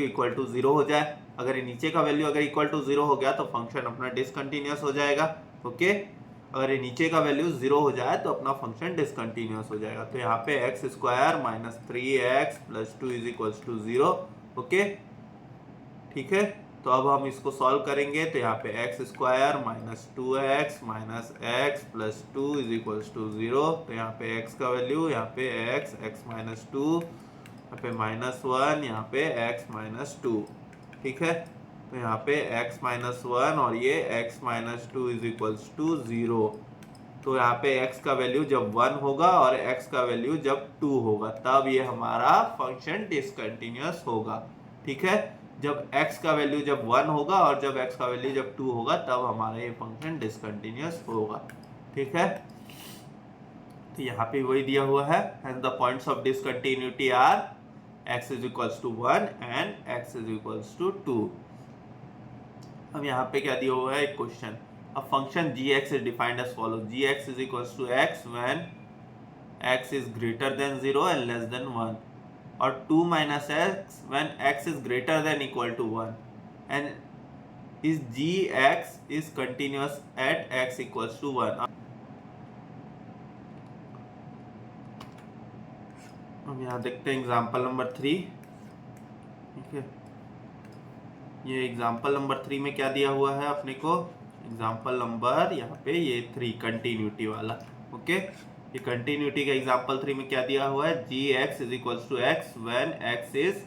A: इक्वल टू 0 हो जाए। अगर ये नीचे का वैल्यू अगर इक्वल टू 0 हो गया तो फंक्शन अपना डिसकंटिन्यूस हो जाएगा। ओके, अगर ये नीचे का वैल्यू 0 हो जाए तो अपना फंक्शन डिसकंटिन्यूस हो जाएगा। तो यहाँ पे x square minus 3x plus 2 is equals to 0। Okay, ठीक है, तो अब हम इसको सॉल्व करेंगे तो यहाँ पे x square minus 2x minus x plus 2 is equals to 0। तो यहाँ पे x का वैल्यू, यहाँ पे x माइनस 2, यहाँ पे -1, यहाँ पे x माइनस 2। ठीक है, तो यहाँ पे x माइनस 1 और ये x minus 2 is equals to 0। तो यहाँ पे x का वैल्यू जब 1 होगा और x का वैल्यू जब 2 होगा तब ये हमारा फंक्शन डिसकंटिन्यूअस होगा। ठीक है, जब x का वैल्यू जब 1 होगा और जब x का वैल्यू जब 2 होगा तब हमारा ये फंक्शन डिसकंटिन्यूअस होगा। ठीक है, तो यहाँ पे वही दिया हुआ है, and the points of discontinuity are x is equals to 1 and x is equals to 2। अब यहाँ पे क्या दिया हुआ है एक question, a function gx is defined as follow, gx is equals to x when x is greater than 0 and less than 1, और 2 minus x when x is greater than equal to 1, and is gx is continuous eight x equals to 1। अब यहाँ देखते हैं example number 3। ठीक है, ये example number 3 में क्या दिया हुआ है अपने को, एग्जाम्पल नंबर यहाँ पे ये 3 कंटिन्यूटी वाला। ओके, ये कंटिन्यूटी का एग्जाम्पल 3 में क्या दिया हुआ है, G X is equals to X when x is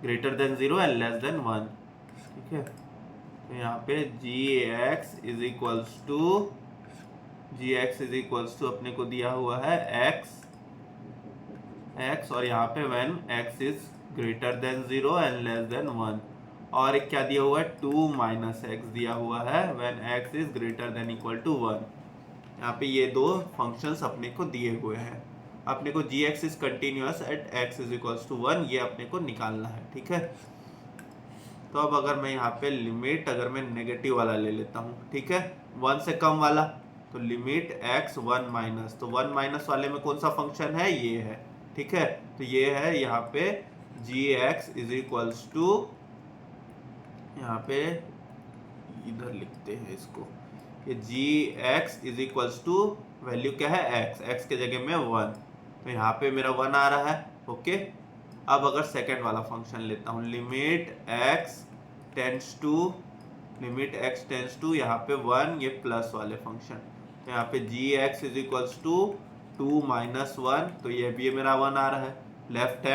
A: greater than 0 and less than 1। ठीक है, तो यहाँ पे G X is equals to अपने को दिया हुआ है एक्स और यहाँ पे when x is greater than 0 and less than 1, और एक क्या दिया हुआ है 2 माइनस एक्स दिया हुआ है when x is greater than equal to 1। यहाँ पे ये दो फंक्शंस अपने को दिए हुए हैं, अपने को G X is continuous at X is equals to 1 ये अपने को निकालना है। ठीक है, तो अब अगर मैं यहाँ पे लिमिट अगर मैं नेगेटिव वाला ले लेता हूँ, ठीक है, 1 से कम वाला, तो लिमिट x 1 माइनस, तो 1 माइनस वाले में कौन सा फंक्शन है, ये है। ठीक है, तो ये है यहाँ पे G X is equals to, यहाँ पे इधर लिखते हैं इसको, ये G X is equals to value क्या है x के जगह में 1, तो यहाँ पे मेरा 1 आ रहा है। ओके, अब अगर सेकेंड वाला फंक्शन लेता हूँ, लिमिट x टेंस टू यहाँ पे 1, ये प्लस वाले फंक्शन, तो यहाँ पे G X is equals to 2 minus 1, तो ये भी मेरा 1 आ रहा है। लेफ्ट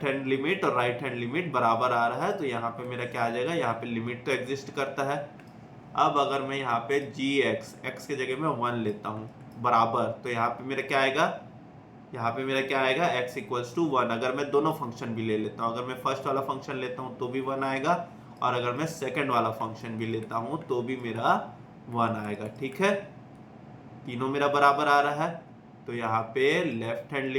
A: हैंड लिमिट और राइट हैंड लिमिट बराबर आ रहा है, तो यहाँ पे मेरा क्या आ जाएगा, यहाँ पे लिमिट तो एग्जिस्ट करता है। अब अगर मैं यहाँ पे जी एक्स के जगह में 1 लेता हूँ बराबर, तो यहाँ पे मेरा क्या आएगा, x इक्वल्स टू 1। अगर मैं दोनों फंक्शन भी ले लेता हूँ, अगर मैं फर्स्ट वाला फंक्शन लेता हूँ तो भी 1 आएगा, और अगर मैं सेकंड वाला फंक्शन भी लेता हूँ तो भी मेरा 1 आएगा। ठीक है, तीनों मेरा बराबर आ रहा है, तो यहाँ पे left hand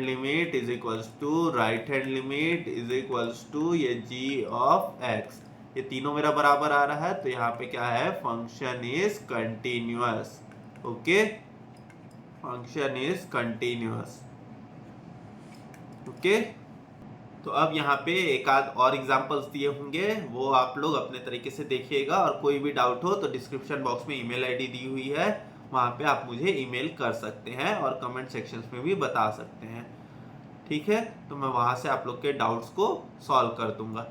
A: limit is equals to right hand limit is equals to ये जी ऑफ एक्स, ये तीनों मेरा बराबर आ रहा है, तो यहाँ पे क्या है, function is continuous. Okay, function is continuous. Okay, तो अब यहाँ पे एक आध और एग्जांपल्स दिए होंगे, वो आप लोग अपने तरीके से देखिएगा, और कोई भी डाउट हो तो डिस्क्रिप्शन बॉक्स में ईमेल आईडी दी हुई है, वहाँ पे आप मुझे ईमेल कर सकते हैं और कमेंट सेक्शंस में भी बता सकते हैं। ठीक है, तो मैं वहाँ से आप लोग के डाउट्स को सॉल्व कर दूंगा।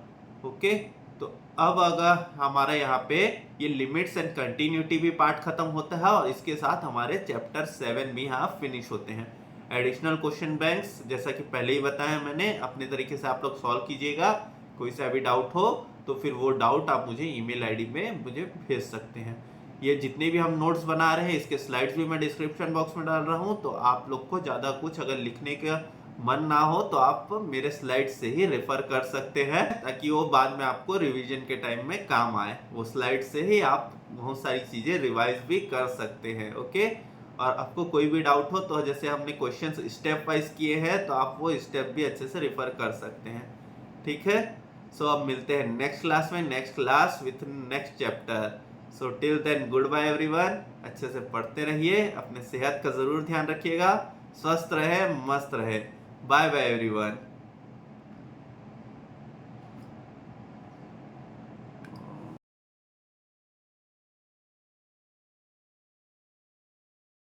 A: ओके, तो अब अगर हमारा यहाँ पे ये लिमिट्स एंड कंटिन्यूटी भी पार्ट खत्म होता है, और इसके साथ हमारे चैप्टर 7 भी यहाँ फिनिश होते हैं। एडिशनल क्वेश्चन बैंक्स जैसा कि पहले ही बताया मैंने, अपने तरीके से आप लोग सॉल्व कीजिएगा। कोई सा भी डाउट हो तो फिर वो डाउट आप मुझे ईमेल आईडी में मुझे भेज सकते हैं। ये जितने भी हम नोट्स बना रहे हैं इसके स्लाइड्स भी मैं डिस्क्रिप्शन बॉक्स में डाल रहा हूँ, तो आप लोग को ज़्यादा कुछ अगर लिखने का मन ना हो तो आप मेरे स्लाइड से ही रेफर कर सकते हैं, ताकि वो बाद में आपको रिवीजन के टाइम में काम आए। वो स्लाइड से ही आप बहुत सारी चीज़ें रिवाइज भी कर सकते हैं। ओके, और आपको कोई भी डाउट हो तो जैसे हमने क्वेश्चंस स्टेप वाइज किए हैं तो आप वो स्टेप भी अच्छे से रेफर कर सकते हैं। ठीक है, सो अब मिलते हैं नेक्स्ट क्लास में, next class with next chapter. So till then good bye everyone. अच्छे से पढ़ते रहिए, अपने सेहत का ज़रूर ध्यान रखिएगा, स्वस्थ रहे, मस्त रहे। Bye bye everyone.